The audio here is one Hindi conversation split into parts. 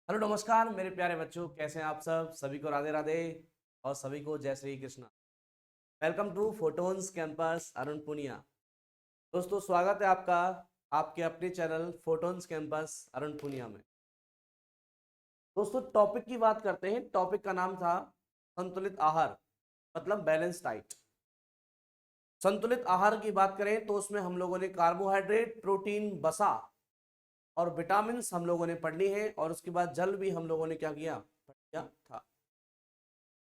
हेलो नमस्कार मेरे प्यारे बच्चों, कैसे हैं आप सब? सभी को राधे राधे और सभी को जय Shri Krishna. Welcome to Photons campus Arun Poonia. दोस्तों, स्वागत है आपका आपके अपने channel Photons campus Arun Poonia में। दोस्तों, टॉपिक की बात करते हैं। टॉपिक का नाम था संतुलित आहार, मतलब बैलेंस डाइट। संतुलित आहार की बात करें तो उसमें हम लोगों ने कार्बोहाइड्रेट, प्रोटीन, वसा और विटामिन हम लोगों ने पढ़ ली है, और उसके बाद जल भी हम लोगों ने क्या किया, पढ़ लिया था।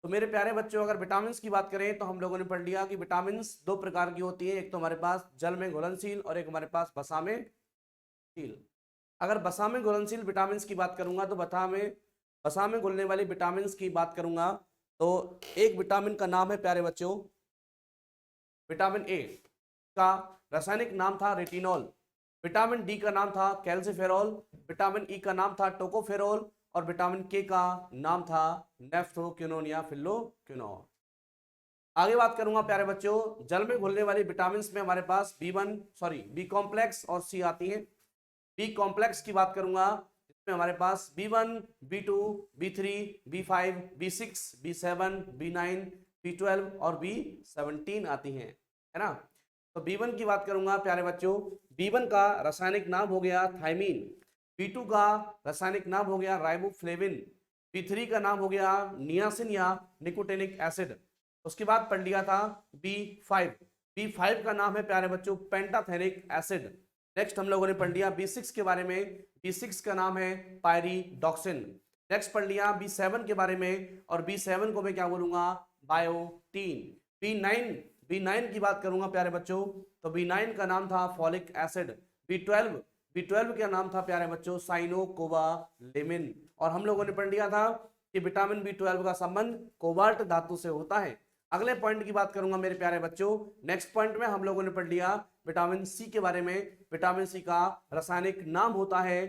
तो मेरे प्यारे बच्चों, अगर विटामिन की बात करें तो हम लोगों ने पढ़ लिया कि विटामिन दो प्रकार की होती है। एक तो हमारे पास जल में घुलनशील और एक हमारे पास वसा में घुलनशील। अगर वसा में घुलनशील विटामिन की बात करूंगा तो वसा में घुलने वाली विटामिन की बात करूंगा तो एक विटामिन का नाम है प्यारे बच्चों विटामिन ए का रासायनिक नाम था रेटिनॉल। विटामिन डी का नाम था कैल्सिफेरॉल। विटामिन ई का नाम था टोकोफेरॉल। और विटामिन के का नाम था नेफ्थोक्विनोन या फिल्लोक्विनोन। आगे बात करूंगा प्यारे बच्चों, जल में घुलने वाली विटामिन में हमारे पास बी कॉम्प्लेक्स और सी आती है। बी कॉम्प्लेक्स की बात करूंगा, इसमें हमारे पास B1, B2, B3, B5, B6, B7, B9, B12 और B17 आती हैं, है ना। तो B1 की बात करूंगा प्यारे बच्चों, B1 का रासायनिक नाम हो गया थायमीन। B2 का रासायनिक नाम हो गया राइबोफ्लेविन। B3 का नाम हो गया नियासिन या निकोटिनिक एसिड। उसके बाद पढ़ लिया था B5। B5 का नाम है प्यारे बच्चों पेंटाथेनिक एसिड। नेक्स्ट हम लोगों ने पढ़ लिया B6 के बारे में। B6 का नाम है पायरिडॉक्सिन। नेक्स्ट पढ़ लिया B7 के बारे में, और B7 को मैं क्या बोलूंगा, बायोटीन। B9 की बात करूंगा प्यारे बच्चों, तो B9 का नाम था फॉलिक एसिड। B12 का नाम था प्यारे बच्चों साइनोकोबालेमिन। और हम लोगों ने पढ़ लिया था कि विटामिन B12 का संबंध कोबाल्ट धातु से होता है। अगले पॉइंट की बात करूंगा मेरे प्यारे बच्चों। नेक्स्ट पॉइंट में हम लोगों ने पढ़ लिया विटामिन सी के बारे में। विटामिन सी का रासायनिक नाम होता है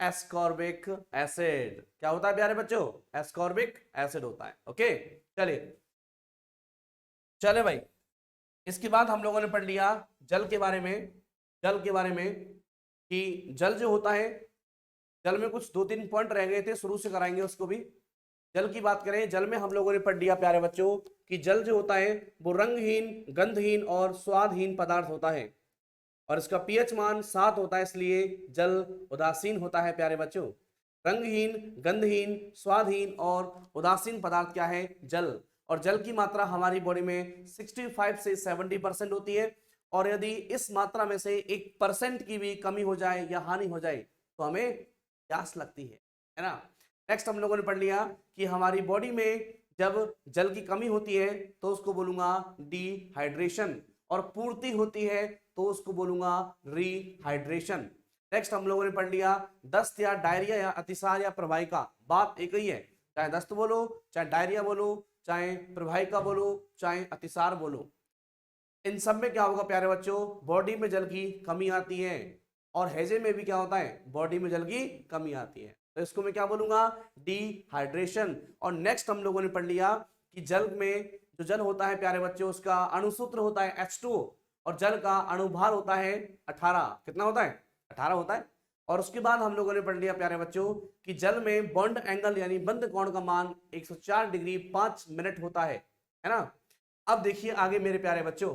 एस्कॉर्बिक एसिड। क्या होता है प्यारे बच्चों? एस्कॉर्बिक एसिड होता है। ओके, चलिए चले भाई। इसके बाद हम लोगों ने पढ़ लिया जल के बारे में। जल के बारे में कि जल जो होता है, जल में कुछ दो तीन पॉइंट रह गए थे, शुरू से कराएंगे उसको भी। जल की बात करें, जल में हम लोगों ने पढ़ लिया प्यारे बच्चों कि जल जो होता है वो रंगहीन, गंधहीन और स्वादहीन पदार्थ होता है, और इसका पीएच मान 7 होता है, इसलिए जल उदासीन होता है प्यारे बच्चों। रंगहीन, गंधहीन, स्वादहीन और उदासीन पदार्थ क्या है? जल। और जल की मात्रा हमारी बॉडी में 65 से 70% होती है, और यदि इस मात्रा में से 1% की भी कमी हो जाए या हानि हो जाए तो हमें प्यास लगती है ना। नेक्स्ट हम लोगों ने पढ़ लिया कि हमारी बॉडी में जब जल की कमी होती है तो उसको बोलूंगा डिहाइड्रेशन, और पूर्ति होती है तो उसको बोलूंगा रिहाइड्रेशन। नेक्स्ट हम लोगों ने पढ़ लिया दस्त या डायरिया या अतिसार या प्रवाहिका, बात एक ही है। चाहे दस्त बोलो, चाहे डायरिया बोलो, चाहे प्रवाहिका बोलो, चाहे अतिसार बोलो, इन सब में क्या होगा प्यारे बच्चों? बॉडी में जल की कमी आती है। और हैजे में भी क्या होता है? बॉडी में जल की कमी आती है। तो इसको मैं क्या बोलूंगा? डिहाइड्रेशन। और नेक्स्ट हम लोगों ने पढ़ लिया कि जल में जो जल होता है प्यारे बच्चों, उसका अणुसूत्र होता है H2O, और जल का अणुभार होता है 18। कितना होता है? 18 होता है। और उसके बाद हम लोगों ने पढ़ लिया प्यारे बच्चों कि जल में बॉन्ड एंगल यानी बंध कोण का मान 104 डिग्री 5 मिनट होता है ना। अब देखिए आगे मेरे प्यारे बच्चों,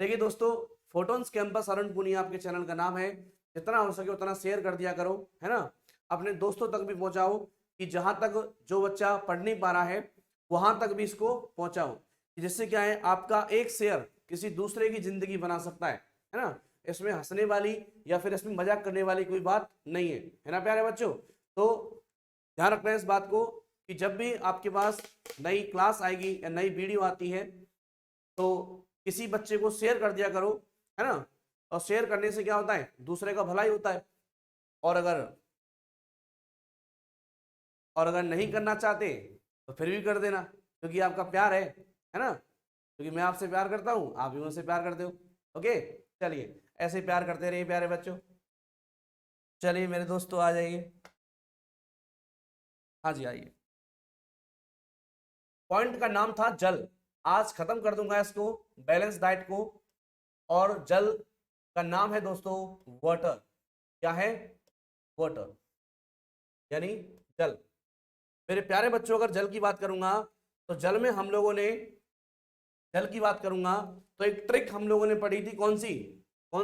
देखिए दोस्तों, फोटोन्स कैंपस अरुण पुनिया आपके चैनल का नाम है। जितना हो सके उतना शेयर कर दिया करो, है ना। अपने दोस्तों तक भी पहुंचाओ, कि जहां तक जो बच्चा पढ़ नहीं पा रहा है वहां तक भी इसको पहुंचाओ, जिससे क्या है, आपका एक शेयर किसी दूसरे की जिंदगी बना सकता है ना। इसमें हंसने वाली या फिर इसमें मजाक करने वाली कोई बात नहीं है ना प्यारे बच्चों। तो ध्यान रखना है इस बात को कि जब भी आपके पास नई क्लास आएगी या नई वीडियो आती है तो किसी बच्चे को शेयर कर दिया करो, है ना। और शेयर करने से क्या होता है? दूसरे का भला ही होता है। और अगर नहीं करना चाहते तो फिर भी कर देना, क्योंकि आपका प्यार है ना। क्योंकि मैं आपसे प्यार करता हूं, आप भी मुझसे प्यार करते हो। ओके, चलिए ऐसे प्यार करते रहिए प्यारे बच्चों। चलिए मेरे दोस्तों आ जाइए। हाँ जी, आइए। पॉइंट का नाम था जल। आज खत्म कर दूंगा इसको, बैलेंस डाइट को। और जल का नाम है दोस्तों वाटर। क्या है? वाटर, यानी जल। मेरे प्यारे बच्चों, अगर जल की बात करूंगा तो जल में हम लोगों ने, जल की बात करूंगा तो एक ट्रिक हम लोगों ने पढ़ी थी, कौन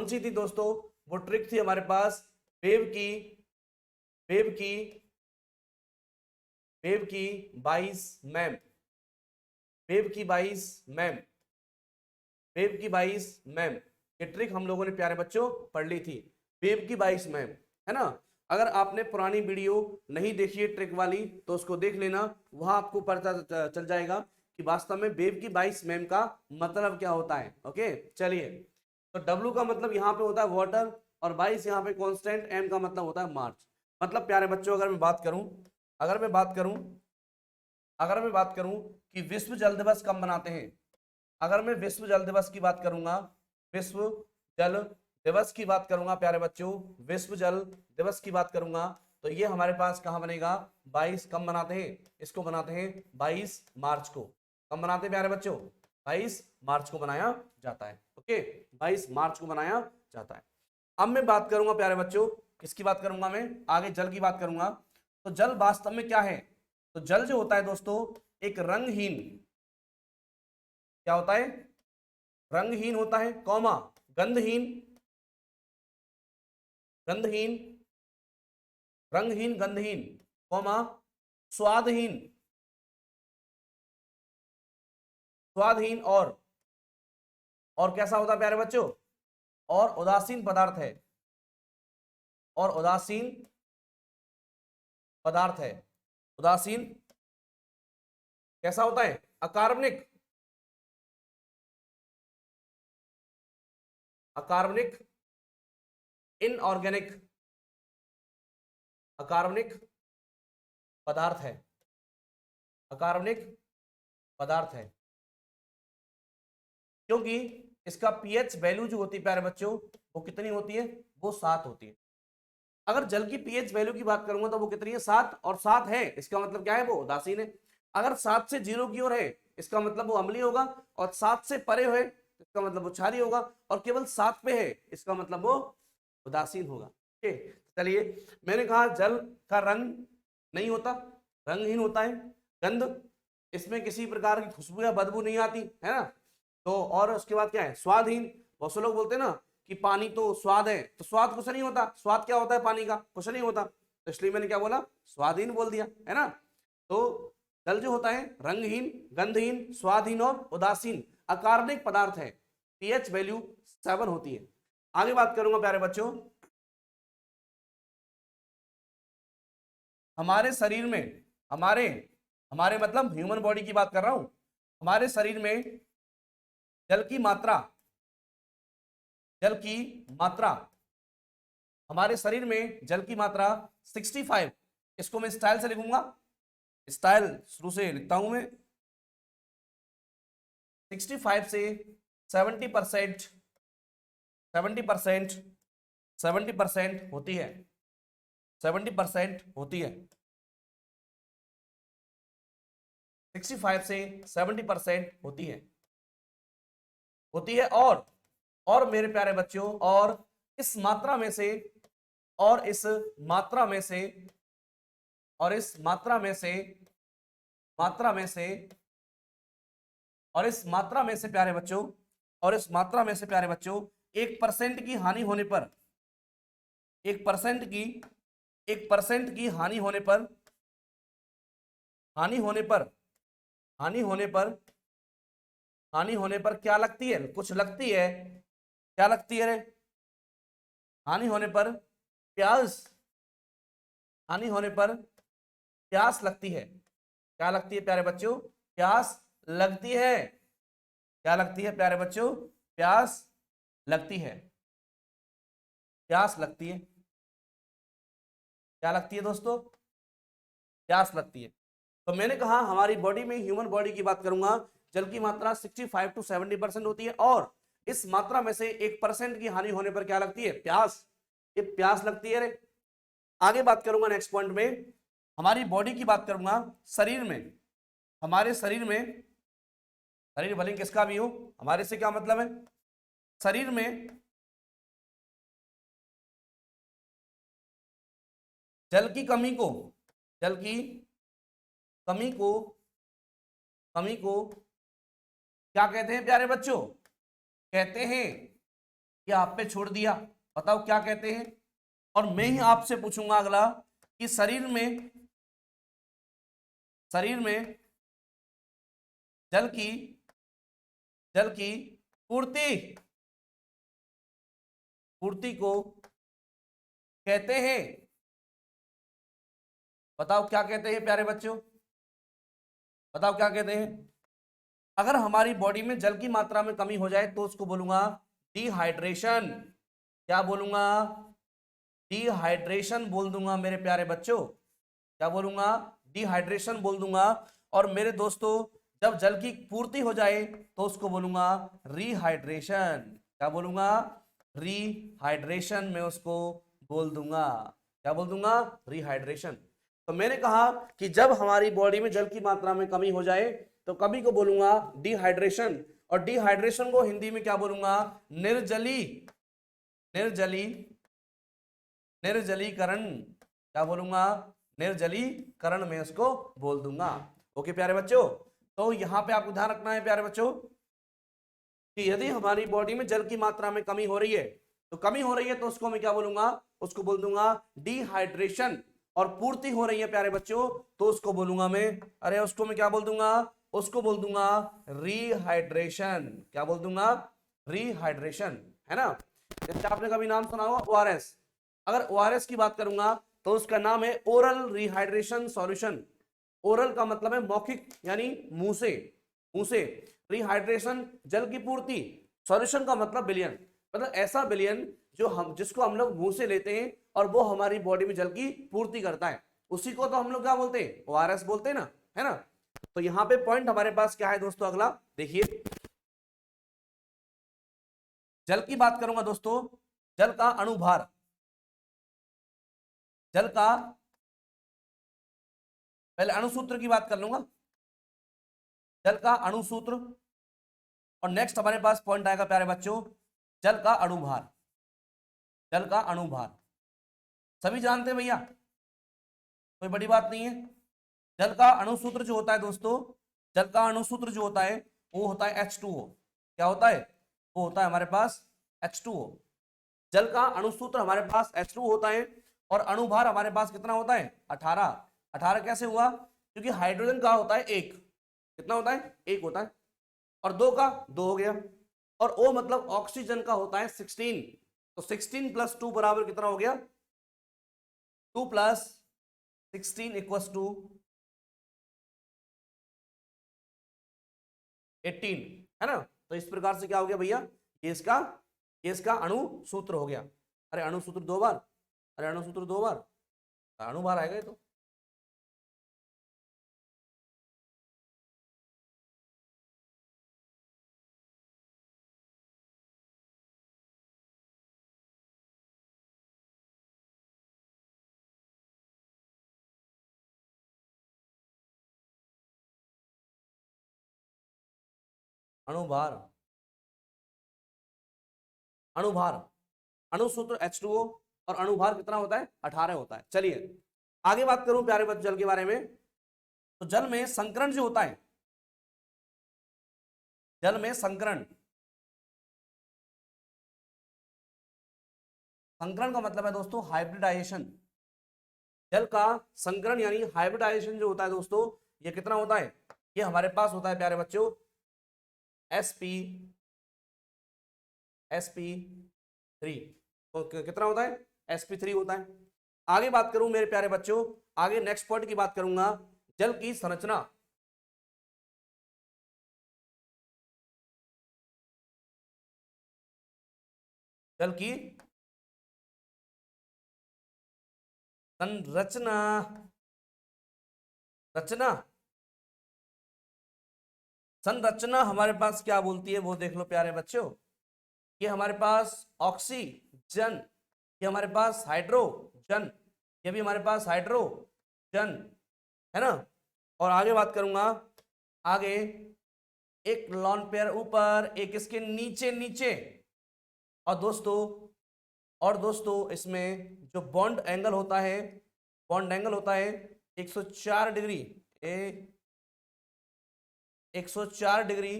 सी थी दोस्तों? वो ट्रिक थी हमारे पास वेव की, वेव की वेव की 22 मैम, वेव की 22 मैम, वेव की 22 मैम। ये ट्रिक हम लोगों ने प्यारे बच्चों पढ़ ली थी, वेव की 22 मैम, है ना। अगर आपने पुरानी वीडियो नहीं देखी है ट्रिक वाली तो उसको देख लेना, वहां आपको पता चल जाएगा कि वास्तव में वेव की 22 मैम का मतलब क्या होता है। ओके, चलिए। तो W का मतलब यहाँ पे होता है वाटर, और 22 यहाँ पे कांस्टेंट, M का मतलब होता है मार्च। मतलब प्यारे बच्चों, अगर मैं बात करूं, अगर मैं बात करूं अगर मैं बात करूं कि विश्व जल दिवस कब मनाते हैं, अगर मैं विश्व जल दिवस की बात करूंगा, विश्व जल दिवस की बात करूंगा प्यारे बच्चों, विश्व जल दिवस की बात करूंगा तो ये हमारे पास कहां बनेगा? 22 कब मनाते हैं? इसको मनाते हैं 22 मार्च को। कब मनाते हैं प्यारे बच्चों? 22 मार्च को मनाया जाता है। ओके, 22 मार्च को मनाया जाता है। अब मैं बात करूंगा प्यारे बच्चों, किसकी बात करूंगा मैं? आगे जल की बात करूंगा। तो जल वास्तव में क्या है? तो जल जो होता है दोस्तों, एक रंगहीन, क्या होता है? रंगहीन होता है, कौमा, गंधहीन, गंधहीन, रंगहीन, गंधहीन, कौमा, स्वादहीन, स्वादहीन, और कैसा होता है प्यारे बच्चों? और उदासीन पदार्थ है, और उदासीन पदार्थ है। उदासीन कैसा होता है? अकार्बनिक, अकार्बनिक, इनऑर्गेनिक, अकार्बनिक पदार्थ है, अकार्बनिक पदार्थ है। क्योंकि इसका पीएच वैल्यू जो होती है प्यारे बच्चों, वो कितनी होती है? वो 7 होती है। अगर जल की पीएच वैल्यू की बात करूंगा तो वो कितनी है? 7, और 7 है, इसका मतलब क्या है? वो उदासीन है। अगर 7 से 0 की ओर है, इसका मतलब वो अम्लीय होगा, और 7 से परे है, इसका मतलब वो क्षारीय होगा, और केवल 7 पे है, इसका मतलब वो उदासीन होगा। ठीक, चलिए। मैंने कहा जल का रंग नहीं होता, रंगहीन होता है, गंध, इसमें किसी प्रकार की खुशबू या बदबू नहीं आती है ना। तो और उसके बाद क्या है? स्वादहीन। बहुत से लोग बोलते हैं ना कि पानी तो स्वाद है, तो स्वाद कुछ नहीं होता। स्वाद क्या होता है पानी का? कुछ नहीं होता। तो इसलिए मैंने क्या बोला? स्वादहीन बोल दिया, है ना। तो जल जो होता है रंगहीन, गंधहीन, स्वादहीन और उदासीन, अकार्बनिक पदार्थ है। पीएच वैल्यू 7 होती है। आगे बात करूंगा प्यारे बच्चों, हमारे शरीर में, हमारे हमारे मतलब ह्यूमन बॉडी की बात कर रहा हूं, हमारे शरीर में जल की मात्रा, जल की मात्रा, हमारे शरीर में जल की मात्रा 65, इसको मैं स्टाइल से लिखूंगा, स्टाइल शुरू से लिखता हूं मैं, 65 से 70%, 70%, 70% होती है, 70% होती है, 65 से 70% होती है। और मेरे प्यारे बच्चों, और इस मात्रा में से, और इस मात्रा में से, और इस मात्रा में से, मात्रा में से, और इस मात्रा में से प्यारे बच्चों, और इस मात्रा में से प्यारे बच्चों, 1% की हानि होने पर, 1% की, 1% की हानि होने पर, हानि होने पर, हानि होने पर, हानि होने पर क्या लगती है? कुछ लगती है, क्या लगती है रे? हानि होने पर प्यास, हानि होने पर प्यास लगती है। क्या लगती है प्यारे बच्चों? प्यास लगती है। क्या लगती है प्यारे बच्चों? प्यास लगती है, प्यास लगती है। क्या लगती है दोस्तों? प्यास लगती है। तो मैंने कहा हमारी बॉडी में, ह्यूमन बॉडी की बात करूंगा, जल की मात्रा 65 to 70% होती है, और इस मात्रा में से 1% की हानि होने पर क्या लगती है? प्यास। ये प्यास लगती है रे। आगे बात करूंगा नेक्स्ट पॉइंट में, हमारी बॉडी की बात करूंगा, शरीर में, हमारे शरीर में, शरीर भले किसका भी हो, हमारे से क्या मतलब है? शरीर में जल की कमी को, जल की कमी को क्या कहते हैं प्यारे बच्चों? कहते हैं कि आप पे छोड़ दिया। बताओ क्या कहते हैं। और मैं ही आपसे पूछूंगा अगला कि शरीर में जल की पूर्ति को कहते हैं। बताओ क्या कहते हैं प्यारे बच्चों? बताओ क्या कहते हैं? अगर हमारी बॉडी में जल की मात्रा में कमी हो जाए तो उसको बोलूंगा डिहाइड्रेशन। क्या बोलूंगा? डिहाइड्रेशन बोल दूंगा मेरे प्यारे बच्चों। क्या बोलूंगा? डिहाइड्रेशन बोल दूंगा। और मेरे दोस्तों, जब जल की पूर्ति हो जाए तो उसको बोलूंगा रिहाइड्रेशन। क्या बोलूंगा? रिहाइड्रेशन में उसको बोल दूंगा। क्या बोल दूंगा? रिहाइड्रेशन। तो मैंने कहा कि जब हमारी बॉडी में जल की मात्रा में कमी हो जाए तो कमी को बोलूंगा डिहाइड्रेशन। और डिहाइड्रेशन को हिंदी में क्या बोलूंगा? निर्जली निर्जलीकरण। क्या बोलूंगा? निर्जलीकरण में उसको बोल दूंगा। ओके प्यारे बच्चों, तो यहां पे आपको ध्यान रखना है प्यारे बच्चों कि यदि हमारी बॉडी में जल की मात्रा में कमी हो रही है तो उसको मैं क्या बोलूंगा? उसको बोल दूंगा डिहाइड्रेशन। और पूर्ति हो रही है प्यारे बच्चों तो उसको बोलूंगा मैं, उसको मैं क्या बोल दूंगा? उसको बोल दूंगा रिहाइड्रेशन। क्या बोल दूंगा? रिहाइड्रेशन, है ना। जैसे आपने कभी नाम सुना होगा ओआरएस। अगर ओआरएस की बात करूंगा तो उसका नाम है ओरल रिहाइड्रेशन सॉल्यूशन। ओरल का मतलब है मौखिक, यानी मुंह से। रिहाइड्रेशन जल की पूर्ति, सॉल्यूशन का मतलब विलयन, मतलब ऐसा विलयन जिसको हम लोग मुंह से लेते हैं और वो हमारी बॉडी में जल की पूर्ति करता है, उसी को तो हम लोग क्या बोलते हैं? ओआरएस बोलते हैं ना, है ना। तो यहां पे पॉइंट हमारे पास क्या है दोस्तों? अगला देखिए, जल की बात करूंगा दोस्तों, जल का अणुभार, जल का पहले अणुसूत्र की बात कर लूंगा, जल का अणुसूत्र। और नेक्स्ट हमारे पास पॉइंट आएगा प्यारे बच्चों, जल का अणुभार। जल का अणुभार सभी जानते हैं भैया, कोई बड़ी बात नहीं है। जल का अणुसूत्र जो होता है दोस्तों, जल का अणुसूत्र जो होता है वो होता है H2O। क्या होता है? वो होता है हमारे पास H2O। जल का अणुसूत्र हमारे पास H2O होता है। और अणुभार हमारे पास कितना होता है? 18। 18 कैसे हुआ? क्योंकि हाइड्रोजन का होता है एक, कितना होता है? एक होता है। और दो का दो हो गया। और O मतलब ऑक्सीजन का होता है 16। तो 16 + 2 बराबर कितना हो गया? 2 + 16 = 18, है ना। तो इस प्रकार से क्या हो गया भैया? ये इसका अणु सूत्र हो गया। अरे अणु सूत्र दो बार, अरे अणु सूत्र दो बार, अणुभार आएगा ये तो। अणुभार, अणुभार, अणुसूत्र H2O। और अणुभार कितना होता है? 18 होता है। चलिए आगे बात करूं प्यारे बच्चों जल के बारे में। तो जल में संकरण जो होता है, जल में संकरण, संकरण का मतलब है दोस्तों हाइब्रिडाइजेशन। जल का संकरण यानी हाइब्रिडाइजेशन जो होता है दोस्तों, ये कितना होता है? ये हमारे पास होता है प्यारे बच्चों sp3। तो कितना होता है? sp3 होता है। आगे बात करूं मेरे प्यारे बच्चों, आगे नेक्स्ट पॉइंट की बात करूंगा, जल की संरचना। जल की संरचना, रचना, संरचना हमारे पास क्या बोलती है वो देख लो प्यारे बच्चों। ये हमारे पास ऑक्सीजन, ये हमारे पास हाइड्रोजन, ये भी हमारे पास हाइड्रोजन, है ना। और आगे बात करूंगा, आगे एक लॉन पेयर ऊपर, एक इसके नीचे नीचे। और दोस्तों इसमें जो बॉन्ड एंगल होता है, बॉन्ड एंगल होता है 104 डिग्री, 104 डिग्री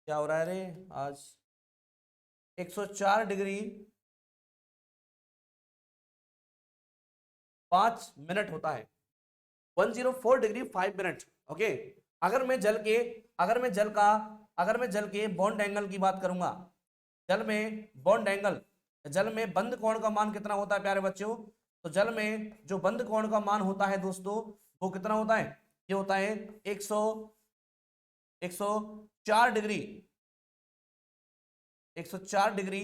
क्या हो रहा है रे आज, 104 डिग्री 5 मिनट होता है, 104 डिग्री 5 मिनट। ओके, अगर मैं जल के अगर मैं जल के बॉन्ड एंगल की बात करूंगा, जल में बॉन्ड एंगल, जल में बंद कोण का मान कितना होता है प्यारे बच्चों, तो जल में जो बंद कोण का मान होता है दोस्तों वो कितना होता है, ये होता है 104 degree 104 degree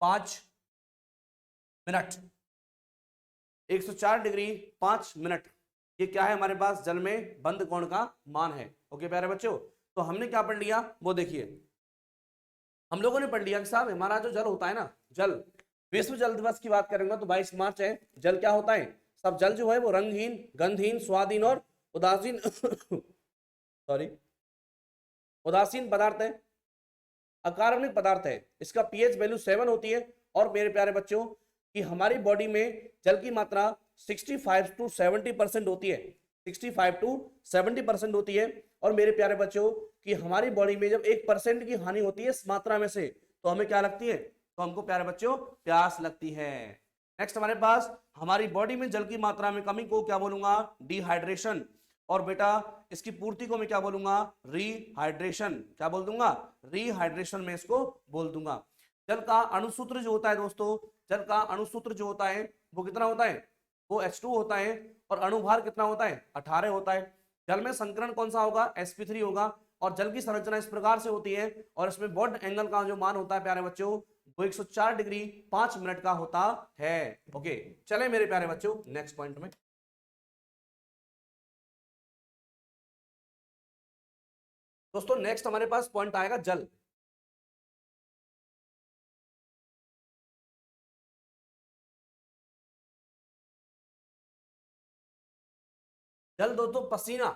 5 minute, 104 degree 5 minute. ये क्या है हमारे पास, जल में बंद कोण का मान है। ओके प्यारे बच्चों, तो हमने क्या पढ़ लिया वो देखिए, हम लोगों ने पढ़ लिया कि साहब हमारा जो जल होता है ना, जल, विश्व जल दिवस की बात करेंगे तो 22 मार्च है। जल क्या होता है, सब जल जो है वो रंगहीन, गंधहीन, स्वादहीन और उदासीन सॉरी उदासीन पदार्थ है, अकार्बनिक पदार्थ है। इसका पीएच वैल्यू 7 होती है। और मेरे प्यारे बच्चों कि हमारी बॉडी में जल की मात्रा 65 टू 70% होती है, 65 टू 70% होती है। और मेरे प्यारे बच्चों कि हमारी बॉडी में जब 1% की हानि होती है इस मात्रा में से, तो हमें क्या लगती है, तो हमको प्यारे बच्चों प्यास लगती है। नेक्स्ट हमारे पास हमारी बॉडी में जल की मात्रा में कमी को क्या बोलूंगा, डिहाइड्रेशन। और बेटा इसकी पूर्ति को मैं क्या बोलूंगा, रीहाइड्रेशन। क्या बोल दूंगा, रीहाइड्रेशन में इसको बोल दूंगा। जल का अणुसूत्र जो होता है दोस्तों, जल का अणुसूत्र जो होता है वो कितना होता है, वो H2 होता है। और अणुभार कितना होता है, 18 होता है। जल में संकरण कौन सा होगा, sp3 होगा। और जल की संरचना इस प्रकार से होती है, और इसमें बॉन्ड एंगल का जो मान होता है प्यारे बच्चों वो 104 डिग्री 5 मिनट का होता है। ओके चले मेरे प्यारे बच्चों नेक्स्ट पॉइंट में। दोस्तों नेक्स्ट हमारे पास पॉइंट आएगा जल। जल दोस्तों पसीना,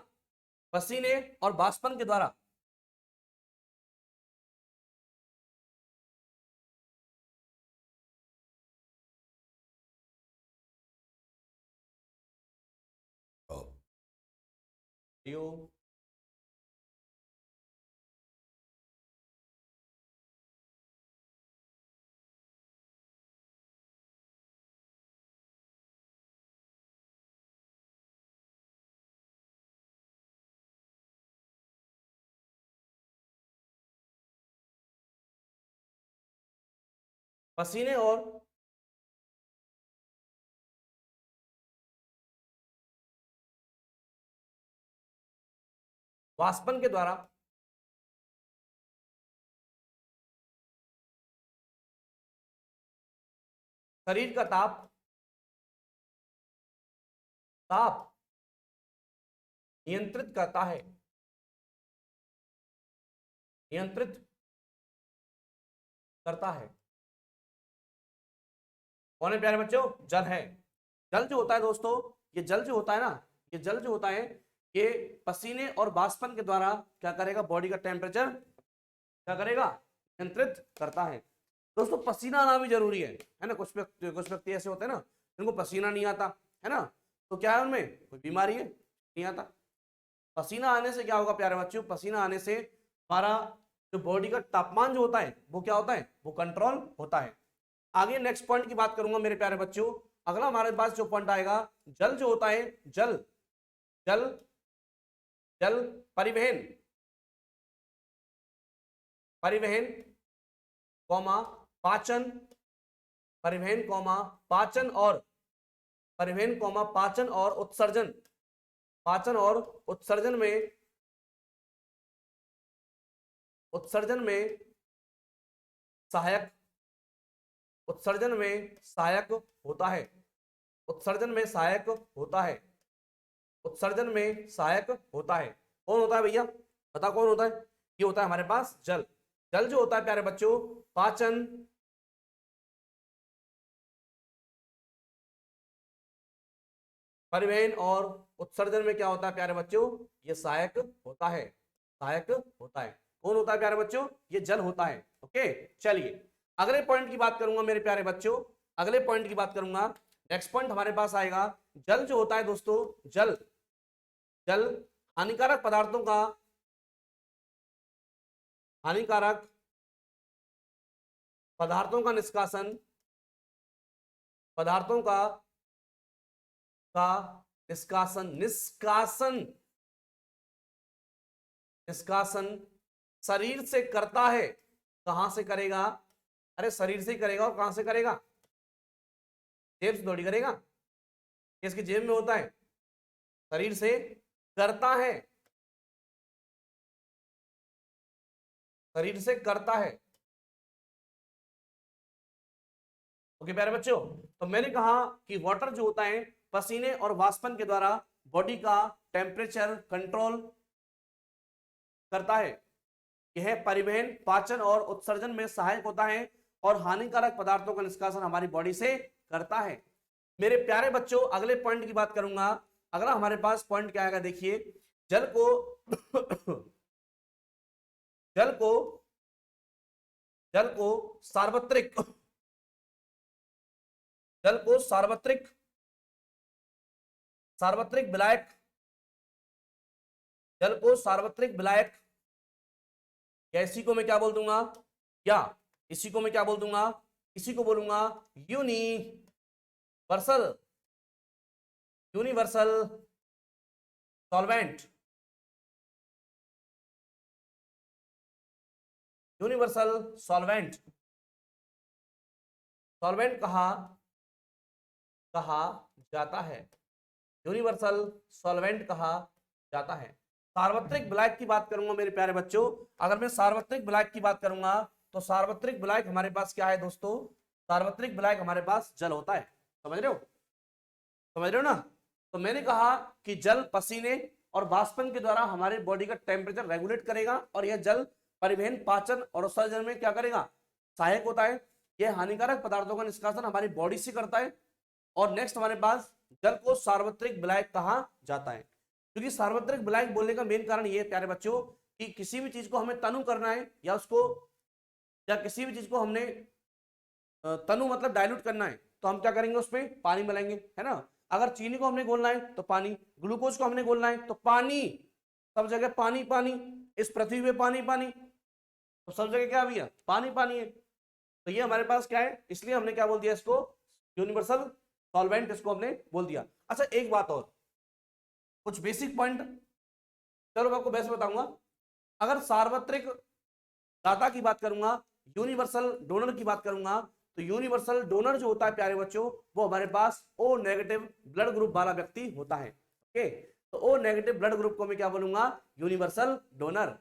पसीने और बाष्पन के द्वारा पसीने और वाष्पन के द्वारा शरीर का ताप ताप नियंत्रित करता है, नियंत्रित करता है। कौन है प्यारे बच्चों, जल है। जल जो होता है दोस्तों, ये जल जो होता है ना, ये जल जो होता है ये पसीने और वाष्पन के द्वारा क्या करेगा, बॉडी का टेम्परेचर क्या करेगा, नियंत्रित करता है। दोस्तों पसीना आना भी जरूरी है ना। कुछ व्यक्ति ऐसे होते हैं ना जिनको पसीना नहीं आता है ना, तो क्या है उनमें कोई बीमारी है, नहीं आता। पसीना आने से क्या होगा प्यारे बच्चों, पसीना आने से हमारा जो बॉडी का तापमान जो होता है वो क्या होता है, वो कंट्रोल होता है। आगे नेक्स्ट पॉइंट की बात करूंगा मेरे प्यारे बच्चों। अगला हमारे पास जो पॉइंट आएगा, जल जो होता है, जल जल जल परिवहन, परिवहन कौमा पाचन, परिवहन कौमा पाचन और परिवहन कौमा पाचन और उत्सर्जन, पाचन और उत्सर्जन में, उत्सर्जन में सहायक, उत्सर्जन में सहायक होता है, उत्सर्जन में सहायक होता है, उत्सर्जन में सहायक होता है। कौन होता है भैया, बता कौन होता है, ये होता है हमारे पास जल। जल जो होता है प्यारे बच्चों पाचन, परिवहन और उत्सर्जन में क्या होता है प्यारे बच्चों, ये सहायक होता है, सहायक होता है। कौन होता है प्यारे बच्चों, ये जल होता है। ओके चलिए अगले पॉइंट की बात करूंगा मेरे प्यारे बच्चों, अगले पॉइंट की बात करूंगा। नेक्स्ट पॉइंट हमारे पास आएगा, जल जो होता है दोस्तों, जल जल हानिकारक पदार्थों का, हानिकारक पदार्थों का निष्कासन, पदार्थों का निष्कासन, निष्कासन, निष्कासन शरीर से करता है। कहां से करेगा? अरे शरीर से ही करेगा, और कहां से करेगा? जेब से थोड़ी करेगा, किसकी जेब में होता है? शरीर से करता है, शरीर से करता है। ओके प्यारे बच्चों, तो मैंने कहा कि वाटर जो होता है पसीने और वाष्पन के द्वारा बॉडी का टेम्परेचर कंट्रोल करता है। यह परिवहन, पाचन और उत्सर्जन में सहायक होता है और हानिकारक पदार्थों का निष्कासन हमारी बॉडी से करता है। मेरे प्यारे बच्चों, अगले पॉइंट की बात करूंगा। अगला हमारे पास पॉइंट क्या आएगा, देखिए, जल को जल को जल को सार्वत्रिक जल को सार्वत्रिक सार्वत्रिक विलायक, जल को सार्वत्रिक विलायक, या इसी को मैं क्या बोल दूंगा, या इसी को मैं क्या बोल दूंगा, इसी को बोलूंगा universal, universal solvent, universal solvent, solvent कहा कहा जाता है, यूनिवर्सल सॉल्वेंट कहा जाता है। सार्वत्रिक विलायक की बात करूंगा मेरे प्यारे बच्चों, अगर मैं सार्वत्रिक विलायक की बात करूंगा तो सार्वत्रिक विलायक हमारे पास क्या है दोस्तों? सार्वत्रिक विलायक हमारे पास जल होता है। समझ रहे हो? समझ रहे हो ना? तो मैंने कहा कि जल पसीने और वाष्पन के द्वारा हमारे बॉडी का टेम्परेचर रेगुलेट करेगा, और यह जल परिवहन, पाचन और उत्सर्जन में क्या करेगा? सहायक होता है। यह हानिकारक पदार्थों का निष्कासन हमारी बॉडी से करता है। और नेक्स्ट हमारे पास, जल को सार्वत्रिक विलायक कहा जाता है। क्योंकि सार्वत्रिक विलायक बोलने का मेन कारण ये है प्यारे बच्चों कि किसी भी चीज को हमें तनु करना है, या उसको, या किसी भी चीज को हमने तनु मतलब डाइल्यूट करना है, तो हम क्या करेंगे? उसमें पानी मिलाएंगे, है ना? अगर चीनी को हमने घोलना है तो पानी, ग्लूकोज को हमने घोलना है तो पानी, सब जगह पानी पानी, इस पृथ्वी पे पानी पानी, तो सब जगह क्या भी है? पानी पानी है। तो ये हमारे पास क्या है, इसलिए हमने क्या बोल दिया इसको? यूनिवर्सल सॉल्वेंट इसको हमने बोल दिया। अच्छा एक बात और, कुछ बेसिक पॉइंट, चलो मैं आपको बेस्ट बताऊंगा। अगर सार्वत्रिक दाता की बात करूंगा, यूनिवर्सल डोनर की बात करूंगा, तो यूनिवर्सल डोनर जो होता है प्यारे बच्चों, वो हमारे पास ओ नेगेटिव ब्लड ग्रुप वाला व्यक्ति होता है। ओके, तो ओ नेगेटिव ब्लड ग्रुप को मैं क्या बोलूंगा? Universal donor.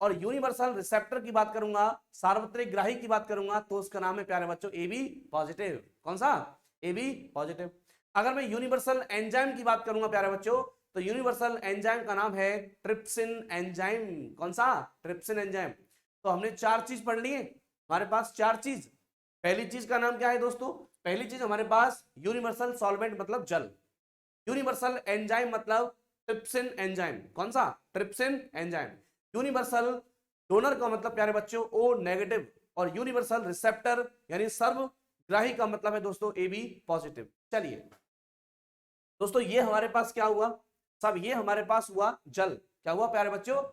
और यूनिवर्सल रिसेप्टर की बात करूंगा, सार्वत्रिक ग्राही की बात करूंगा, तो उसका नाम है प्यारे बच्चों ए बी पॉजिटिव। कौन सा? A B positive. अगर मैं यूनिवर्सल एंजाइम की बात करूंगा प्यारे बच्चों, तो यूनिवर्सल एंजाइम का नाम है ट्रिप्सिन एंजाइम। कौन सा? Trypsin enzyme. तो हमने चार चीज पढ़ लिए, हमारे पास चार चीज। पहली चीज का नाम क्या है दोस्तों? पहली चीज हमारे पास यूनिवर्सल सॉल्वेंट मतलब जल, यूनिवर्सल एंजाइम मतलब ट्रिप्सिन एंजाइम। कौन सा? Trypsin enzyme. यूनिवर्सल डोनर का मतलब प्यारे बच्चों ओ नेगेटिव, और यूनिवर्सल रिसेप्टर यानी सर्वग्राही का मतलब है दोस्तों ए बी पॉजिटिव। चलिए दोस्तों, ये हमारे पास क्या हुआ? सब ये हमारे पास हुआ जल। क्या हुआ प्यारे बच्चों?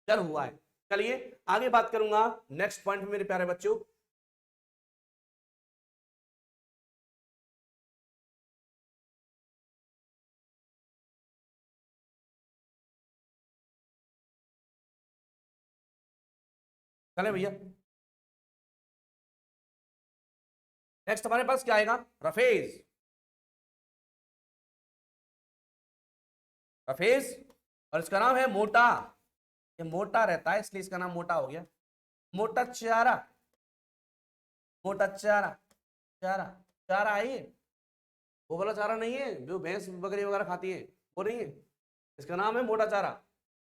जल हुआ है। चलिए आगे बात करूंगा नेक्स्ट पॉइंट में मेरे प्यारे बच्चों। चले भैया, नेक्स्ट हमारे पास क्या आएगा? रफेज। रफेज, और इसका नाम है मोटा। ये मोटा रहता है इसलिए इसका नाम मोटा हो गया। मोटा चारा, मोटा चारा, चारा, चारा है ये, वो वाला चारा नहीं है जो भैंस बकरी वगैरह खाती है, वो नहीं है। इसका नाम है मोटा चारा।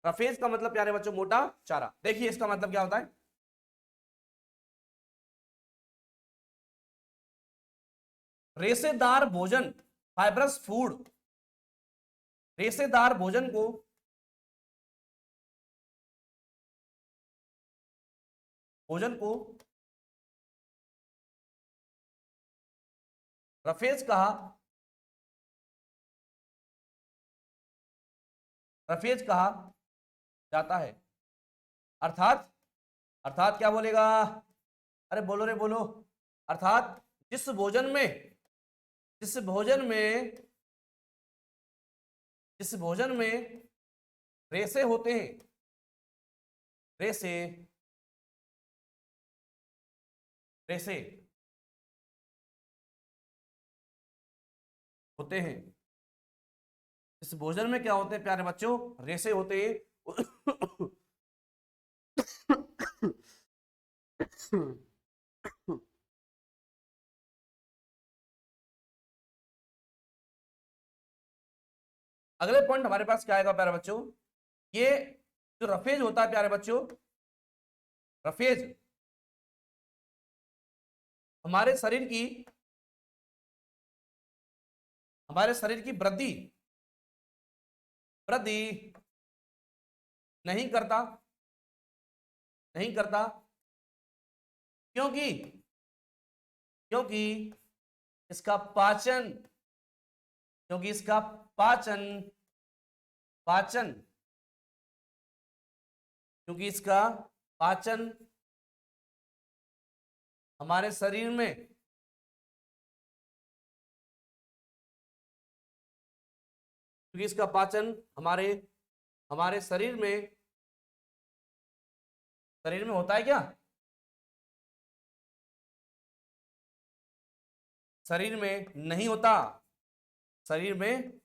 रफेज का मतलब प्यारे बच्चों मोटा चारा। देखिए इसका मतलब क्या होता है? रेशेदार भोजन, फाइब्रस फूड, रेशेदार भोजन को, भोजन को रफेज कहा रफेज कहा जाता है। अर्थात, अर्थात क्या बोलेगा, अरे बोलो रे बोलो। अर्थात जिस भोजन में, जिस भोजन में, जिस भोजन में रेसे होते हैं, रेसे, रेसे होते हैं, इस भोजन में क्या होते हैं प्यारे बच्चों, रेसे होते हैं। अगले पॉइंट हमारे पास क्या आएगा प्यारे बच्चों, ये जो रफेज होता है प्यारे बच्चों, रफेज हमारे शरीर की, हमारे शरीर की वृद्धि, वृद्धि नहीं करता, नहीं करता। क्योंकि, क्योंकि इसका पाचन, क्योंकि इसका पाचन, पाचन, क्योंकि इसका पाचन हमारे शरीर में, क्योंकि इसका पाचन हमारे, हमारे शरीर में, शरीर में होता है क्या, शरीर में नहीं होता, शरीर में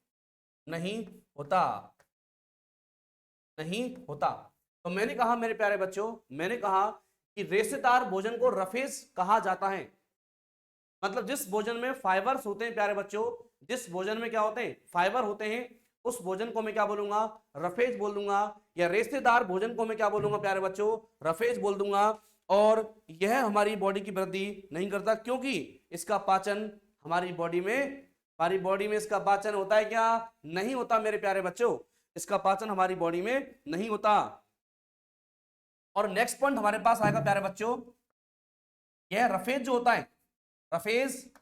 नहीं होता, नहीं होता। तो मैंने कहा मेरे प्यारे बच्चों, मैंने कहा कि रेशेदार भोजन को रफेज कहा जाता है। मतलब जिस भोजन में फाइबर्स होते हैं प्यारे बच्चों, जिस भोजन में क्या होते हैं, फाइबर होते हैं, उस भोजन को मैं क्या बोलूंगा, रफेज बोल दूंगा। या रेशेदार भोजन को मैं क्या बोलूंगा प्यारे बच्चों, रफेज बोल दूंगा। और यह हमारी बॉडी की वृद्धि नहीं करता, क्योंकि इसका पाचन हमारी बॉडी में, हमारी बॉडी में इसका पाचन होता है क्या, नहीं होता मेरे प्यारे बच्चों, इसका पाचन हमारी बॉडी में नहीं होता। और नेक्स्ट पॉइंट हमारे पास आएगा प्यारे बच्चों, यह रफेज जो होता है, रफेज,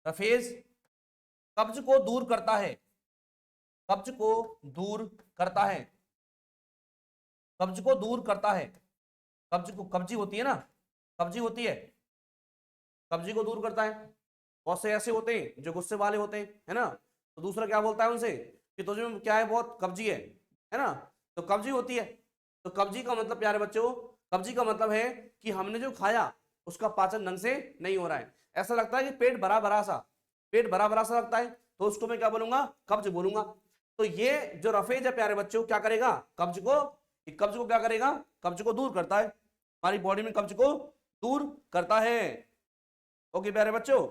रफेज कब्ज को दूर करता है, कब्ज को दूर करता है, कब्ज को दूर करता है। कब्ज को, कब्जी होती है ना, कब्जी होती है, कब्जी को दूर करता है। बहुत से ऐसे होते हैं जो गुस्से वाले होते हैं, है ना, तो दूसरा क्या बोलता है उनसे कि तुझे में क्या है, बहुत कब्जी है ना, तो कब्जी होती है। तो कब्जी का मतलब प्यारे बच्चों, कब्जी का मतलब है कि हमने जो खाया उसका पाचन ढंग से नहीं हो रहा है, ऐसा लगता है कि पेट भरा भरा सा, पेट भरा भरा सा लगता है, तो उसको मैं क्या बोलूंगा, कब्ज बोलूंगा। तो ये जो रफेज है प्यारे बच्चों क्या करेगा, कब्ज को, कब्ज को क्या करेगा, कब्ज को दूर करता है, हमारी बॉडी में कब्ज को दूर करता है। ओके प्यारे बच्चों,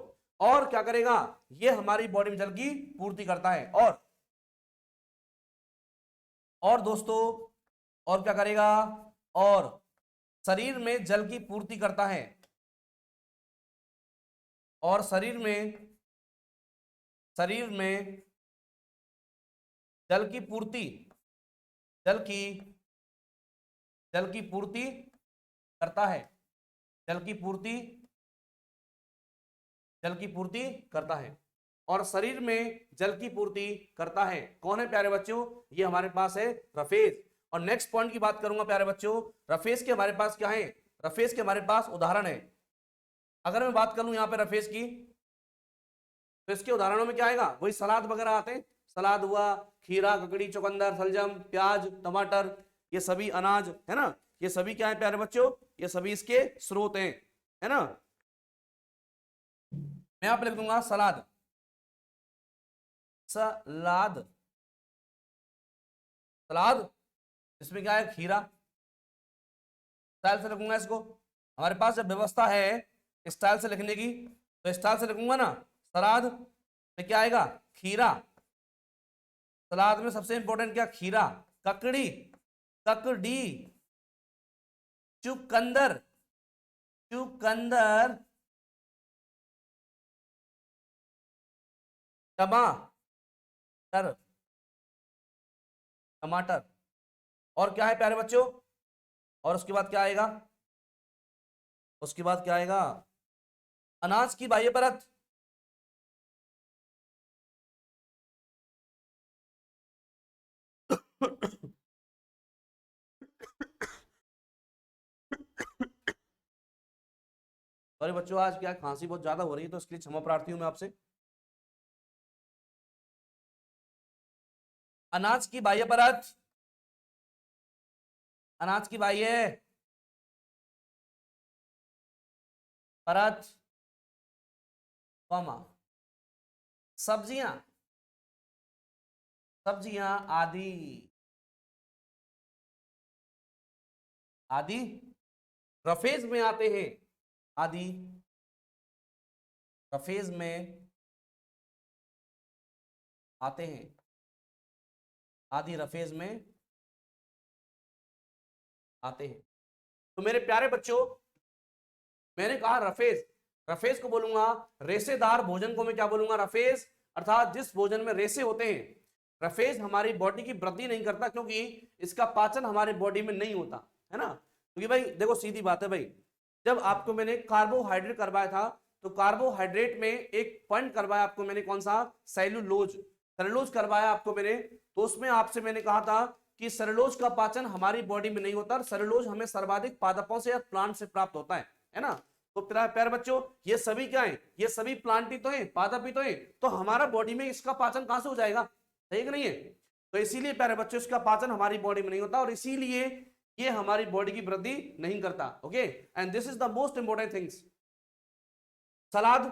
और क्या करेगा, ये हमारी बॉडी में जल की पूर्ति करता है। और दोस्तों, और क्या करेगा, और शरीर में जल की पूर्ति करता है, और शरीर में, शरीर में जल की पूर्ति, जल की, जल की पूर्ति करता है, जल की पूर्ति, जल की पूर्ति करता है। और शरीर में जल की पूर्ति करता है कौन है प्यारे बच्चों, ये हमारे पास है रफेज। और नेक्स्ट पॉइंट की बात करूंगा प्यारे बच्चों, रफेज के हमारे पास क्या है, रफेज के हमारे पास उदाहरण है। अगर मैं बात करूं यहां पे रफेज की, तो इसके उदाहरणों में क्या आएगा, वही सलाद वगैरह आते हैं, सलाद हुआ, खीरा, ककड़ी, चुकंदर, शलजम, प्याज, टमाटर, ये सभी अनाज है ना, ये सभी क्या है प्यारे बच्चों, ये सभी इसके स्रोत हैं, है ना। मैं यहाँ पे लिख दूंगा सलाद, सलाद, सलाद, इसमें क्या है, खीरा, स्टाइल से लिखूंगा इसको। हमारे पास जब व्यवस्था है स्टाइल से लिखने की, तो स्टाइल से लिखूंगा ना, सलाद में क्या आएगा, खीरा, सलाद में सबसे इंपॉर्टेंट क्या, खीरा, ककड़ी, ककड़ी, चुकंदर, चुकंदर, टमाटर, टमाटर। और क्या है प्यारे बच्चों, और उसके बाद क्या आएगा, उसके बाद क्या आएगा, अनाज की बाह्य परत, अरे बच्चों, आज क्या खांसी बहुत ज्यादा हो रही है, तो इसके लिए क्षमा प्रार्थी हूं मैं आपसे। अनाज की बाह्य परत, अनाज की बाह्य परत, कॉमा, सब्जियां, सब्जियां आदि, आदि रफेज में आते हैं, आदि रफेज में आते हैं, आदि रफेज में आते हैं। तो मेरे प्यारे बच्चों, मैंने कहा रफेज, रफेज को बोलूंगा रेशेदार भोजन को मैं क्या बोलूंगा, रफेज, अर्थात जिस भोजन में रेशे होते हैं। रफेज हमारी बॉडी की वृद्धि नहीं करता, क्योंकि इसका पाचन हमारे बॉडी में नहीं होता है ना। क्योंकि भाई देखो, सीधी बात है भाई, जब आपको मैंने कार्बोहाइड्रेट करवाया था, तो कार्बोहाइड्रेट में एक पॉइंट करवाया आपको मैंने, कौन सा, सेलुलोज, सेलुलोज करवाया आपको मैंने। तो उसमें आपसे मैंने कहा था कि सेलुलोज का पाचन हमारी बॉडी में नहीं होता, सेलुलोज हमें सर्वाधिक पादपों से या प्लांट से प्राप्त होता है ना। तो प्यारे बच्चों, ये सभी क्या है, ये सभी प्लांट ही तो है, पादप ही तो है, तो हमारा बॉडी में इसका पाचन कहां से हो जाएगा, सही कि नहीं है। तो इसीलिए प्यारे बच्चों, इसका पाचन हमारी बॉडी में नहीं होता, और इसीलिए ये हमारी बॉडी की वृद्धि नहीं करता। Okay, and this is the most important things. सलाद,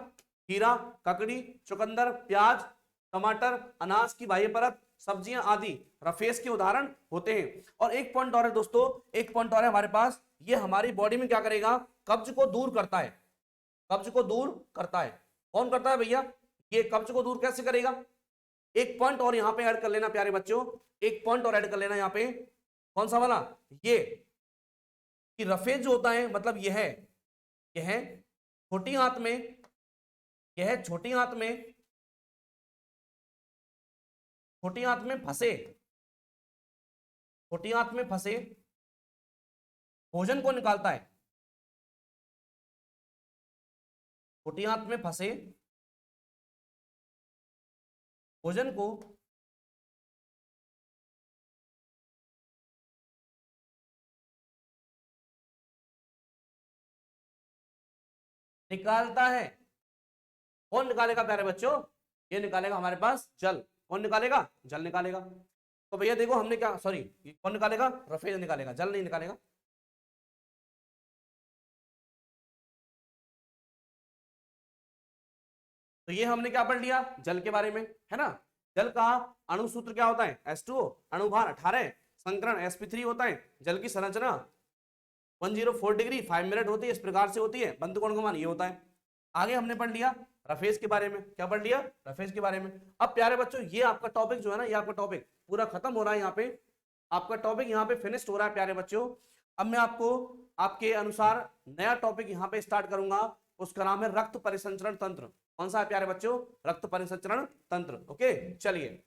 खीरा, ककड़ी, चुकंदर, प्याज, टमाटर, अनाज की बाह्य परत, सब्जियां आदि रफेज के उदाहरण होते हैं। और एक पॉइंट और है दोस्तों, एक पॉइंट और है हमारे पास, ये हमारी बॉडी में क्या करेगा, कब्ज को दूर करता है, कब्ज को दूर करता है। कौन करता है भैया, ये कब्ज को दूर कैसे करेगा। एक पॉइंट और यहां पे ऐड कर लेना प्यारे बच्चों, एक पॉइंट और ऐड कर लेना यहां पे, कौन सा वाला, ये कि रफेज जो होता है, मतलब यह छोटी आंत में, यह छोटी आंत में, छोटी आंत में फंसे, छोटी आंत में फंसे भोजन को निकालता है, छोटी आंत में फंसे भोजन को निकालता है। कौन निकालेगा प्यारे बच्चों, ये निकालेगा हमारे पास जल। कौन निकालेगा, जल निकालेगा। तो भैया देखो हमने क्या, सॉरी, कौन निकालेगा, रफेज निकालेगा, जल नहीं निकालेगा। तो ये हमने क्या पढ़ लिया, जल के बारे में, है ना। जल का अणु सूत्र क्या होता है, H2O, अणुभार 18, संकरण sp3 होता है। जल की संरचना 104 डिग्री 5 मिनट होती है, इस प्रकार से होती है। बंद कोण का मान ये होता है। आगे हमने पढ़ लिया रफेज के बारे में, क्या पढ़ लिया, रफेज के बारे में। अब प्यारे बच्चों, ये आपका टॉपिक जो है ना, ये आपका टॉपिक पूरा खत्म हो रहा है, यहाँ पे आपका टॉपिक यहाँ पे फिनिश्ड हो रहा है प्यारे बच्चों। अब मैं आपको आपके अनुसार नया टॉपिक यहाँ पे स्टार्ट करूंगा, उसका नाम है रक्त परिसंचरण तंत्र। कौन सा है प्यारे बच्चों, रक्त परिसंचरण तंत्र। ओके, चलिए।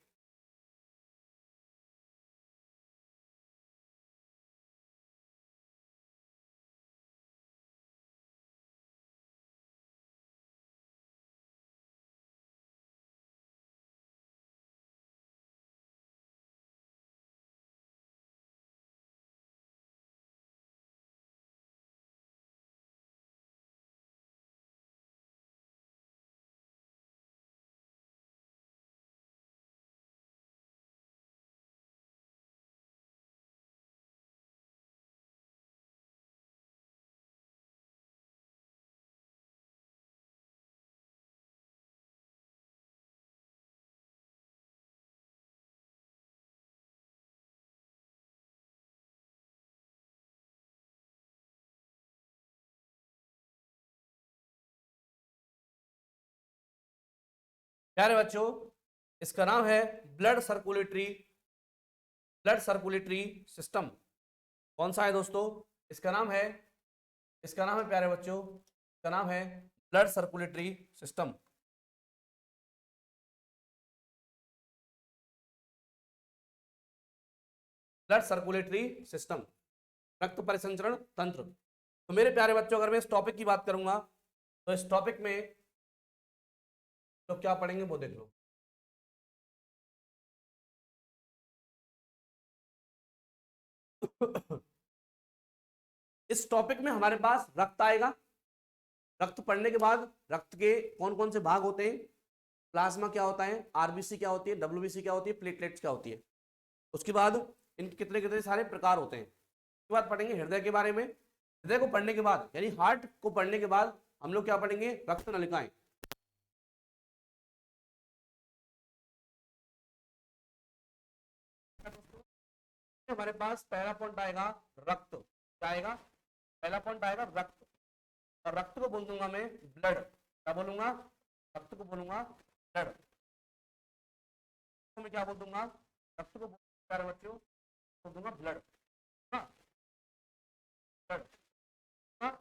प्यारे बच्चों, इसका नाम है blood circulatory, blood circulatory system. कौन सा है दोस्तों, इसका नाम है, इसका नाम है प्यारे बच्चों, इसका नाम है blood circulatory system. Blood circulatory system, रक्त परिसंचरण तंत्र। तो मेरे प्यारे बच्चों, अगर मैं इस टॉपिक की बात करूंगा, तो इस टॉपिक में तो क्या पढ़ेंगे वो देख लो। इस टॉपिक में हमारे पास रक्त आएगा। रक्त पढ़ने के बाद रक्त के कौन कौन से भाग होते हैं, प्लाज्मा क्या होता है, आरबीसी क्या होती है, डब्ल्यूबीसी क्या होती है, प्लेटलेट्स क्या होती है, उसके बाद इनके कितने कितने सारे प्रकार होते हैं। उसके बाद पढ़ेंगे हृदय के बारे में। हृदय को पढ़ने के बाद यानी हार्ट को पढ़ने के बाद हम लोग क्या पढ़ेंगे, रक्त नलिकाएं। हमारे पास पहला पॉइंट आएगा रक्त। क्या आएगा, पहला पॉइंट आएगा रक्त। और रक्त को बोल दूंगा मैं ब्लड। क्या बोलूंगा, रक्त को बोलूंगा ब्लड। तो मैं क्या बोल दूंगा, रक्त को प्यारे बच्चों बोल दूंगा ब्लड। हाँ ब्लड, हाँ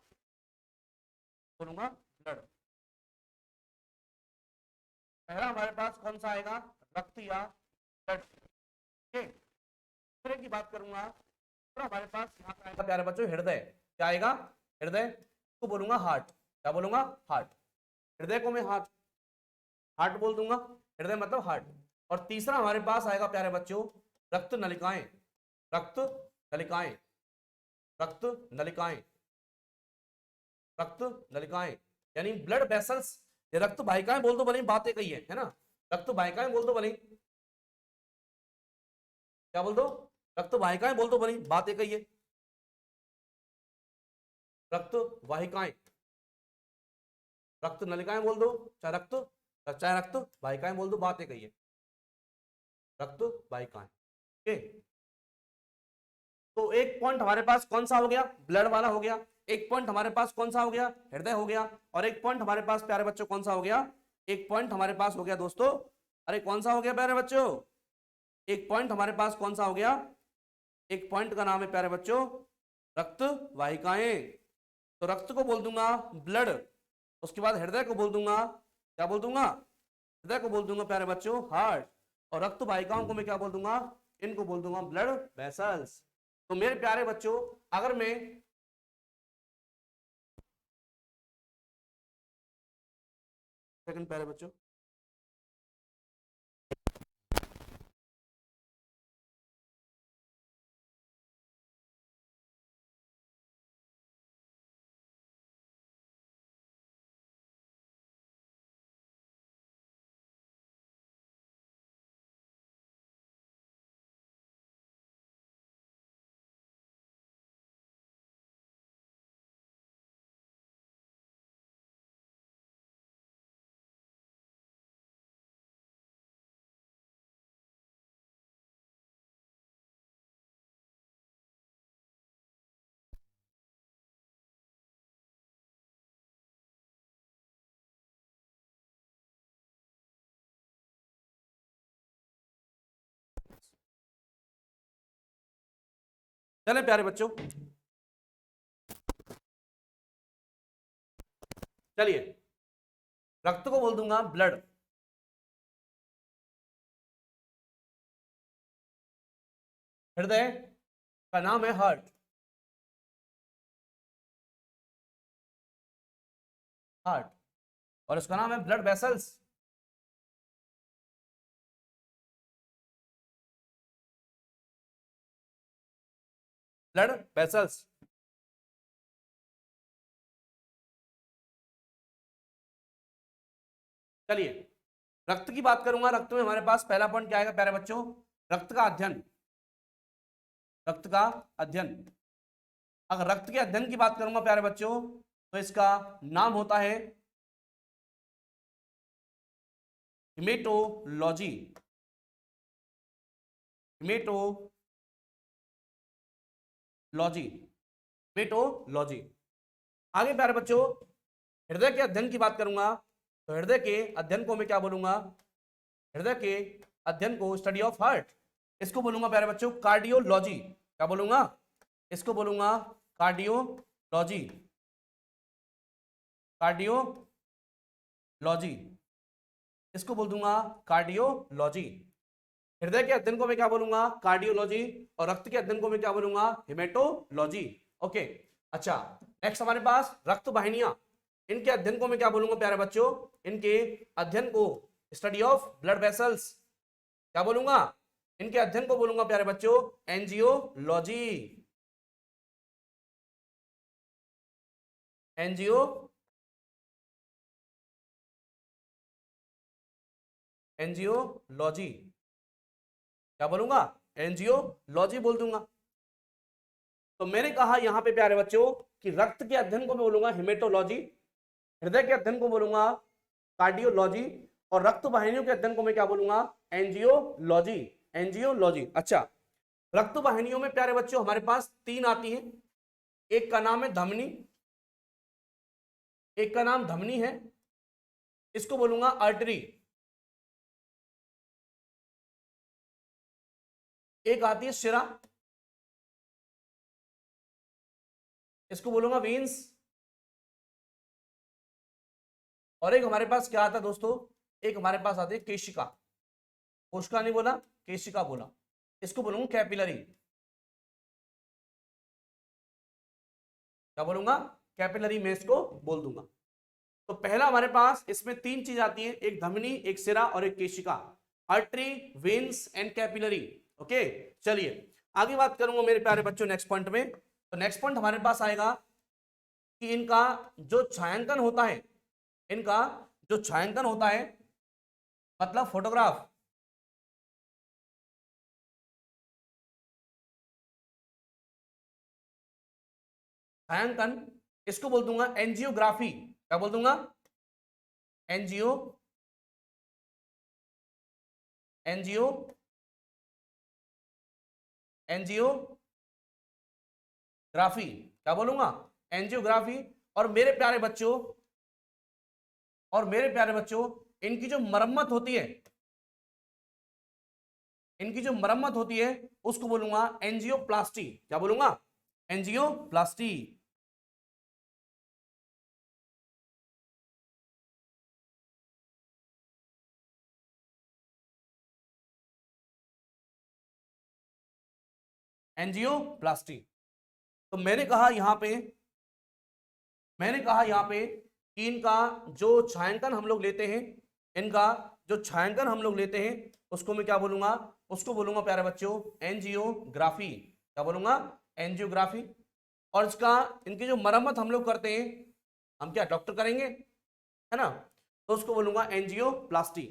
बोलूंगा ब्लड। पहला हमारे पास कौन सा आएगा, रक्त या ब्लड। दूसरे की बात करूंगा तो हमारे पास यहाँ पे आएगा प्यारे बच्चों हृदय। क्या आएगा, हृदय को बोलूंगा हार्ट। क्या बोलूंगा, हार्ट। हृदय को मैं हार्ट हार्ट बोल दूंगा, हृदय मतलब हार्ट। और तीसरा हमारे पास आएगा प्यारे बच्चों रक्त नलिकाएं। रक्त नलिकाएं, रक्त नलिकाएं, रक्त नलिकाएं यानी ब्लड वेसल्स। ये रक्त वाहिकाएं बोल दो भले, बात एक ही है ना। रक्त वाहिकाएं बोल दो भले, क्या बोल दो, रक्त वाहिकाएं बोल दो भले, बात एक ही है। रक्त वाहिकाएं, रक्त नलिकाएं बोल दो, चाहे रक्त वाहिकाएं बोल दो, बात एक ही है। रक्त वाहिकाएं, ओके। तो एक पॉइंट हमारे पास कौन सा हो गया, ब्लड वाला हो गया। एक पॉइंट हमारे पास कौन सा हो गया, हृदय हो गया। और एक पॉइंट हमारे पास प्यारे बच्चों कौन सा हो गया, एक पॉइंट हमारे पास हो गया दोस्तों, अरे कौन सा हो गया प्यारे बच्चों, एक पॉइंट हमारे पास कौन सा हो गया, एक पॉइंट का नाम है प्यारे बच्चों रक्त वाहिकाएं। तो रक्त को बोल दूंगा ब्लड। उसके बाद हृदय को बोल दूंगा, क्या बोल दूंगा, हृदय को बोल दूंगा प्यारे बच्चों हार्ट। और रक्त वाहिकाओं को मैं क्या बोल दूंगा, इनको बोल दूंगा ब्लड वेसल्स। तो मेरे प्यारे बच्चों अगर मैं सेकंड प्यारे बच्चों चले प्यारे बच्चों, चलिए रक्त को बोल दूंगा ब्लड। हृदय का नाम है हार्ट, हार्ट। और इसका नाम है ब्लड वेसल्स। ब्लड वेसल्स, चलिए रक्त की बात करूंगा। रक्त में हमारे पास पहला पॉइंट क्या आएगा प्यारे बच्चों, रक्त का अध्ययन। रक्त का अध्ययन, अगर रक्त के अध्ययन की बात करूंगा प्यारे बच्चों तो इसका नाम होता है हिमेटोलॉजी। Haematology, haematology. आगे प्यारे बच्चों हृदय के अध्ययन की बात करूंगा तो हृदय के अध्ययन को मैं क्या बोलूंगा, हृदय के अध्ययन को स्टडी ऑफ हार्ट, इसको बोलूंगा प्यारे बच्चों कार्डियोलॉजी। क्या बोलूंगा, इसको बोलूंगा कार्डियोलॉजी, कार्डियोलॉजी, इसको बोल दूंगा कार्डियोलॉजी। हृदय के अध्ययन को मैं क्या बोलूंगा, कार्डियोलॉजी। और रक्त के अध्ययन को मैं क्या बोलूंगा, हिमेटोलॉजी। ओके, अच्छा नेक्स्ट हमारे पास रक्त वाहिनियां। इनके अध्ययन को मैं क्या बोलूंगा प्यारे बच्चों, इनके अध्ययन को स्टडी ऑफ ब्लड वेसल्स। क्या बोलूंगा, इनके अध्ययन को बोलूंगा प्यारे बच्चों एंजियोलॉजी। एनजीओ एनजीओलॉजी, क्या बोलूंगा, एनजीओलॉजी बोल दूंगा। तो मैंने कहा यहां पे प्यारे बच्चों कि रक्त के अध्ययन को मैं बोलूंगा हेमेटोलॉजी, हृदय के अध्ययन को बोलूंगा कार्डियोलॉजी, और रक्त वाहिनियों के अध्ययन को मैं क्या बोलूंगा, एनजीओलॉजी, एनजीओलॉजी। अच्छा, रक्त वाहिनियों में प्यारे बच्चों हमारे पास तीन आती हैं, एक का नाम है धमनी, एक का नाम धमनी है, इसको बोलूंगा आर्टरी, एक आती है शिरा, इसको बोलूंगा वेन्स, और एक हमारे पास क्या आता है दोस्तों, एक हमारे पास आती है केशिका, कोशिका नहीं बोला, केशिका बोला, इसको बोलूंगा कैपिलरी, क्या बोलूंगा, कैपिलरी में इसको बोल दूंगा। तो पहला हमारे पास इसमें तीन चीज आती है, एक धमनी, एक सिरा और एक केशिका, artery, veins and capillary. Okay, चलिए आगे बात करूंगा मेरे प्यारे बच्चों नेक्स्ट पॉइंट में। तो नेक्स्ट पॉइंट हमारे पास आएगा कि इनका जो छायांकन होता है, इनका जो छायांकन होता है मतलब फोटोग्राफ, छायांकन, इसको बोल दूंगा एंजियोग्राफी, क्या बोल दूंगा, एनजीओ एनजीओ एंजियोग्राफी, क्या बोलूंगा, एंजियोग्राफी। और मेरे प्यारे बच्चों, और मेरे प्यारे बच्चों इनकी जो मरम्मत होती है, इनकी जो मरम्मत होती है उसको बोलूंगा एंजियोप्लास्टी, क्या बोलूंगा, एंजियोप्लास्टी। एंजियोप्लास्टी। तो मैंने कहा यहां पे, मैंने कहा यहां पे कि इनका जो छायांकन हम लोग लेते हैं, इनका जो छायांकन हम लोग लेते हैं उसको मैं क्या बोलूंगा, उसको बोलूंगा प्यारे बच्चों एंजियोग्राफी, क्या बोलूंगा, एंजियोग्राफी। और इसका, इनकी जो मरम्मत हम लोग करते हैं, हम क्या डॉक्टर करेंगे, है ना, तो उसको बोलूंगा एंजियोप्लास्टी।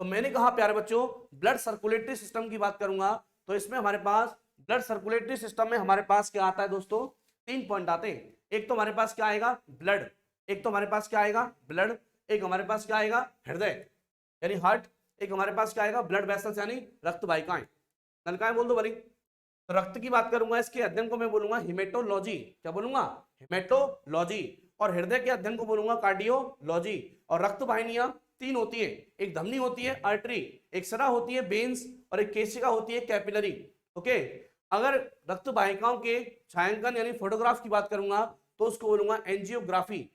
तो मैंने कहा प्यारे बच्चों ब्लड सर्कुलेटरी सिस्टम की बात करूंगा, तो इसमें हमारे पास ब्लड सर्कुलेटरी सिस्टम में हमारे पास क्या आता है दोस्तों, तीन पॉइंट आते हैं। एक तो हमारे पास क्या आएगा, ब्लड, एक तो हमारे पास क्या आएगा, ब्लड, एक हमारे पास क्या आएगा, हृदय यानी हार्ट, एक हमारे पास क्या आएगा, ब्लड वेसल्स यानी रक्त वाहिकाएं, नलिकाएं बोल दो भली। तो रक्त की बात करूंगा, इसके अध्ययन को मैं बोलूंगा हिमेटोलॉजी, क्या बोलूंगा, हिमेटोलॉजी। और हृदय के अध्ययन को बोलूंगा कार्डियोलॉजी। और रक्त वाहिनियां तीन होती है, एक धमनी होती है आर्टरी, एक सरा होती है वेन्स, और एक केशिका होती है कैपिलरी। ओके, अगर रक्त वाहिकाओं के छायांकन यानी फोटोग्राफ की बात करूंगा तो उसको बोलूंगा एंजियोग्राफी,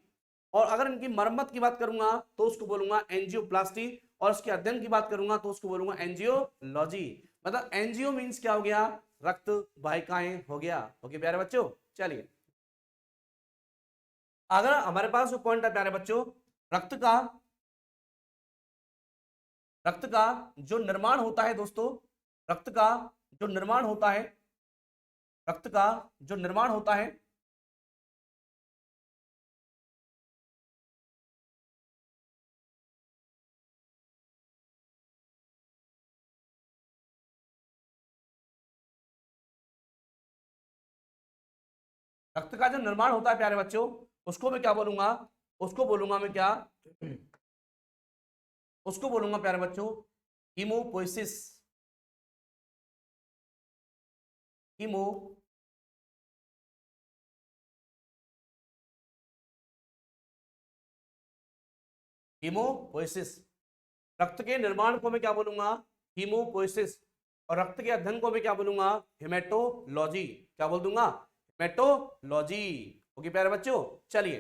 और अगर इनकी मरम्मत की बात करूंगा तो उसको बोलूंगा एंजियोप्लास्टी, और उसके अध्ययन की बात करूंगा तो उसको बोलूंगा एंजियोलॉजी। मतलब एंजियो मींस क्या हो गया, रक्त वाहिकाएं हो गया। ओके प्यारे बच्चों, चलिए अगर हमारे पास जो पॉइंट है प्यारे बच्चों, रक्त का, रक्त का जो निर्माण होता है दोस्तों, रक्त का जो निर्माण होता है, रक्त का जो निर्माण होता है, रक्त का जो निर्माण होता है प्यारे बच्चों, उसको मैं क्या बोलूंगा, उसको बोलूंगा मैं क्या, उसको बोलूंगा प्यारे बच्चों हीमोपोइसिस, हीमो हीमोपोइसिस। रक्त के निर्माण को मैं क्या बोलूंगा, हीमोपोइसिस। और रक्त के अध्ययन को मैं क्या बोलूंगा, हेमेटोलॉजी, क्या बोल दूंगा, हेमेटोलॉजी। ओके प्यारे बच्चों, चलिए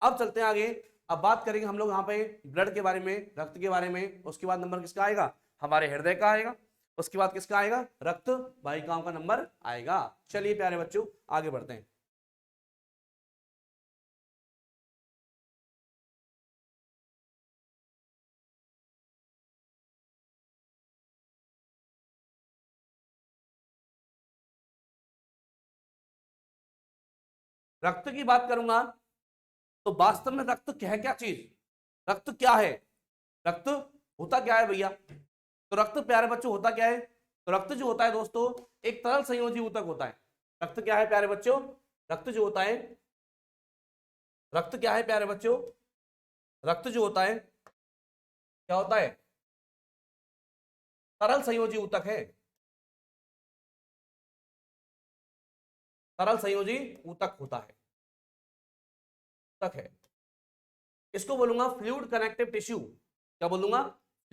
अब चलते हैं आगे। अब बात करेंगे हम लोग यहाँ पे ब्लड के बारे में, रक्त के बारे में। उसके बाद नंबर किसका आएगा, हमारे हृदय का आएगा। उसके बाद किसका आएगा, रक्त वाहिकाओं का नंबर आएगा। चलिए प्यारे बच्चों आगे बढ़ते हैं। रक्त की बात करूंगा तो वास्तव में रक्त क्या है, क्या चीज, रक्त क्या है, रक्त होता क्या है भैया? तो रक्त प्यारे बच्चों होता क्या है? तो रक्त जो होता है दोस्तों एक तरल संयोजी ऊतक होता है। रक्त क्या है प्यारे बच्चों? रक्त जो होता है, रक्त क्या है प्यारे बच्चों? रक्त जो होता है क्या होता है? तरल संयोजी ऊतक है, तरल संयोजी ऊतक होता है, ऊतक है। इसको बोलूंगा फ्लूइड कनेक्टिव टिश्यू। क्या बोलूंगा?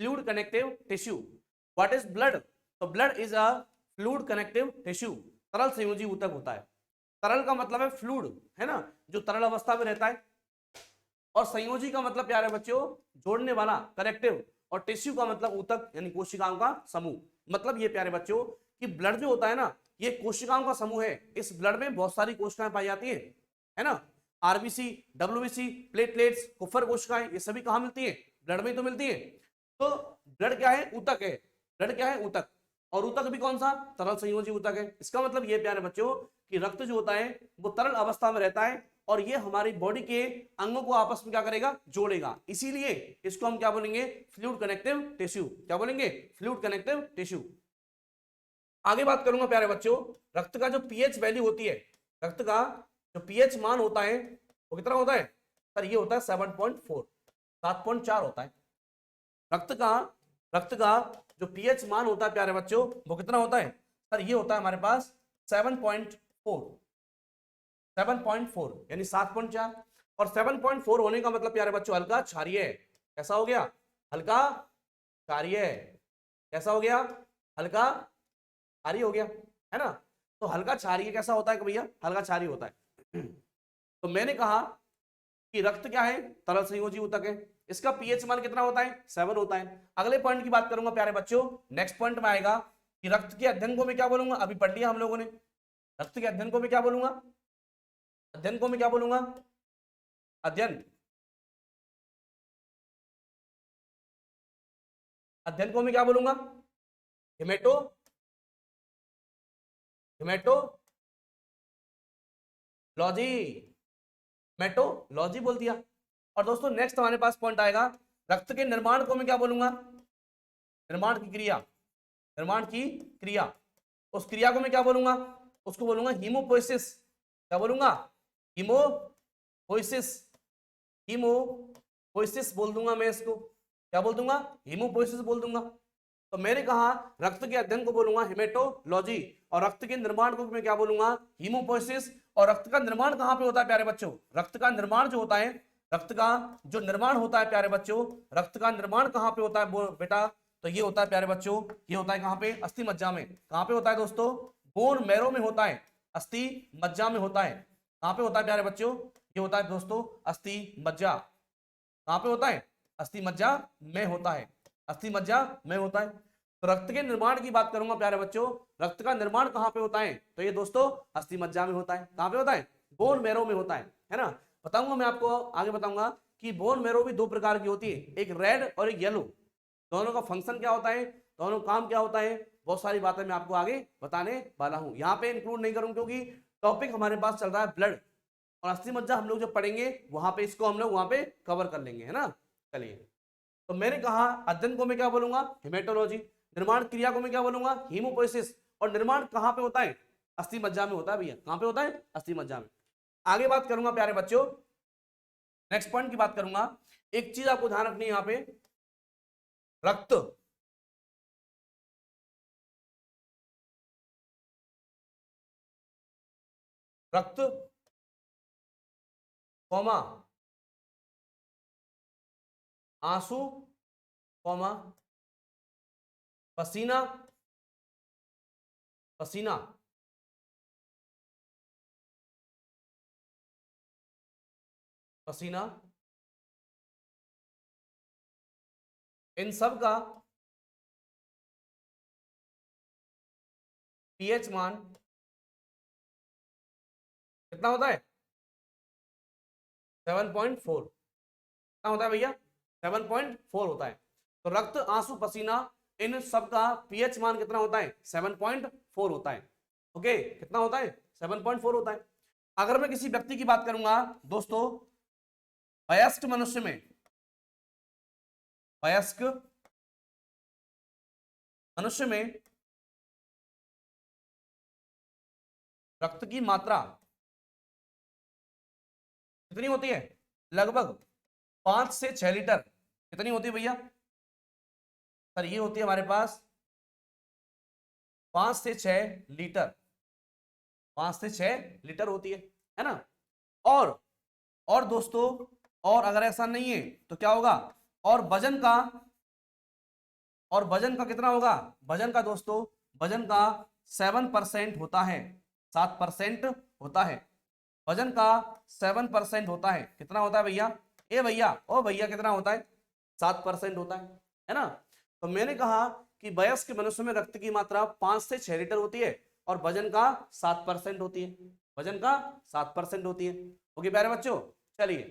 Fluid connective tissue. What is blood? तो blood is a fluid connective tissue, तरल संयोजी ऊतक होता है। तरल का मतलब है फ्लूइड, है ना, जो तरल अवस्था में रहता है। और संयोजी का मतलब प्यारे बच्चों जोड़ने वाला, कनेक्टिव। और टिश्यू का मतलब ऊतक यानी कोशिकाओं का समूह। मतलब ये प्यारे बच्चों कि ब्लड जो होता है ना ये कोशिकाओं का समूह है। इस ब्लड में बहुत सारी कोशिकाएं पाई जाती है ना, आरबीसी, डब्ल्यूबीसी, प्लेटलेट्स, कुफर कोशिकाएं, ये सभी कहां मिलती है? ब्लड में तो मिलती है। तो ब्लड क्या है? ऊतक है। ब्लड क्या है? ऊतक। और ऊतक भी कौन सा? तरल संयोजी ऊतक है। इसका मतलब ये प्यारे बच्चों कि रक्त जो होता है वो तरल अवस्था में रहता है और ये हमारी बॉडी के अंगों को आपस में क्या करेगा? जोड़ेगा। इसीलिए इसको हम क्या बोलेंगे? Fluid connective tissue. क्या बोलेंगे? Fluid connective tissue. आगे बात करूंगा प्यारे बच्चों, रक्त का जो पीएच वैल्यू होती है, रक्त का जो पीएच मान होता है वो कितना होता है? सर ये होता है 7.4, 7.4 होता है। रक्त का जो पीएच मान होता है प्यारे बच्चों वो कितना होता है? सर ये होता है हमारे पास 7.4, 7.4 यानी 7.4। और 7.4 होने का मतलब प्यारे बच्चों हल्का क्षारीय है। कैसा हो गया? हल्का क्षारीय। कैसा हो गया? हल्का क्षारीय हो गया, है ना। तो हल्का क्षारीय कैसा होता है कि भैया? हल्का क्षारीय होता है। तो मैंने कहा कि रक्त क्या है? तरल संयोजी ऊतक है। इसका पीएच मान कितना होता है? 7 होता है। अगले पॉइंट की बात करूंगा प्यारे बच्चों, नेक्स्ट पॉइंट में आएगा कि रक्त के अध्ययन को मैं क्या बोलूंगा? अभी पढ़ लिया हम लोगों ने। रक्त के अध्ययन को मैं क्या बोलूंगा? अध्ययन को मैं क्या बोलूंगा? अध्ययन, अध्ययन को मैं क्या बोलूंगा? हिमेटो, हिमेटोलॉजी, हिमेटोलॉजी बोल दिया। और दोस्तों नेक्स्ट हमारे पास पॉइंट आएगा, रक्त के निर्माण को मैं क्या बोलूंगा? निर्माण की क्रिया, निर्माण की क्रिया। उस क्रिया को मैं क्या बोलूंगा? उसको बोलूंगा हीमोपोइसिस। क्या बोलूंगा? हीमोपोइसिस, हीमोपोइसिस बोल दूंगा मैं इसको। क्या बोल दूंगा? हीमोपोइसिस बोल दूंगा। तो मैंने कहा रक्त के अध्ययन को बोलूंगा हिमेटोलॉजी और रक्त के निर्माण को मैं क्या बोलूंगा? हीमोपोइसिस। और रक्त का निर्माण कहां पे होता है प्यारे बच्चों? रक्त का निर्माण जो होता है, रक्त का जो निर्माण होता है प्यारे बच्चों, रक्त का निर्माण कहां पे होता है बेटा? तो ये होता है प्यारे बच्चों, ये होता है कहां पे? अस्थि मज्जा में। कहां पे होता है दोस्तों? बोन मैरो में होता है, अस्थि मज्जा में होता है। कहां पे होता है प्यारे बच्चों? ये होता है दोस्तों अस्थि मज्जा। कहां पे होता है? अस्थि मज्जा में होता है, अस्थि मज्जा में होता है। तो रक्त के निर्माण की बात करूंगा प्यारे बच्चों, रक्त का निर्माण कहां पे होता है? तो ये दोस्तों अस्थि मज्जा में होता है। कहां पे होता है? बोन मैरो में होता है ना। बताऊंगा मैं आपको, आगे बताऊंगा कि बोन मैरो भी दो प्रकार की होती है, एक रेड और एक येलो। दोनों का फंक्शन क्या होता है, दोनों काम क्या होता है, बहुत सारी बातें मैं आपको आगे बताने वाला हूं। यहाँ पे इंक्लूड नहीं करूंगा क्योंकि टॉपिक हमारे पास चल रहा है ब्लड, और अस्थि मज्जा हम लोग जब पढ़ेंगे वहां पे इसको हम लोग वहां पे कवर कर लेंगे, है ना। चलिए, तो मैंने कहा अध्ययन को मैं क्या बोलूंगा? हिमेटोलॉजी। निर्माण क्रिया को मैं क्या बोलूंगा? हीमोपोइसिस। और निर्माण कहां पे होता है? अस्थि मज्जा में होता है भैया। कहां पे होता है? अस्थि मज्जा में। आगे बात करूंगा प्यारे बच्चों, नेक्स्ट पॉइंट की बात करूंगा। एक चीज आपको ध्यान रखनी है यहाँ पे, रक्त, रक्त कौमा आंसू कौमा पसीना, पसीना, पसीना, इन सब का पीएच मान कितना होता है? 7.4। कितना होता है भैया? 7.4 होता है। तो रक्त, आंसू, पसीना, इन सब का पीएच मान कितना होता है? 7.4 होता है। ओके, कितना होता है? 7.4 होता है। अगर मैं किसी व्यक्ति की बात करूंगा दोस्तों, वयस्क मनुष्य में, वयस्क मनुष्य में रक्त की मात्रा कितनी होती है? लगभग 5 से 6 लीटर। कितनी होती है भैया? सर ये होती है हमारे पास 5 से 6 लीटर, 5 से 6 लीटर होती है ना। और दोस्तों, और अगर ऐसा नहीं है तो क्या होगा? और वजन का कितना होगा? वजन का दोस्तों, वजन का 7% होता है, 7% होता है। वजन का 7% होता है। कितना होता है भैया? ए भैया, ओ भैया, कितना होता है? 7% होता है ना। तो मैंने कहा कि वयस्क मनुष्य में रक्त की मात्रा 5 से 6 लीटर होती है और वजन का 7% होती है, वजन का 7% होती है। ओके प्यारे बच्चों, चलिए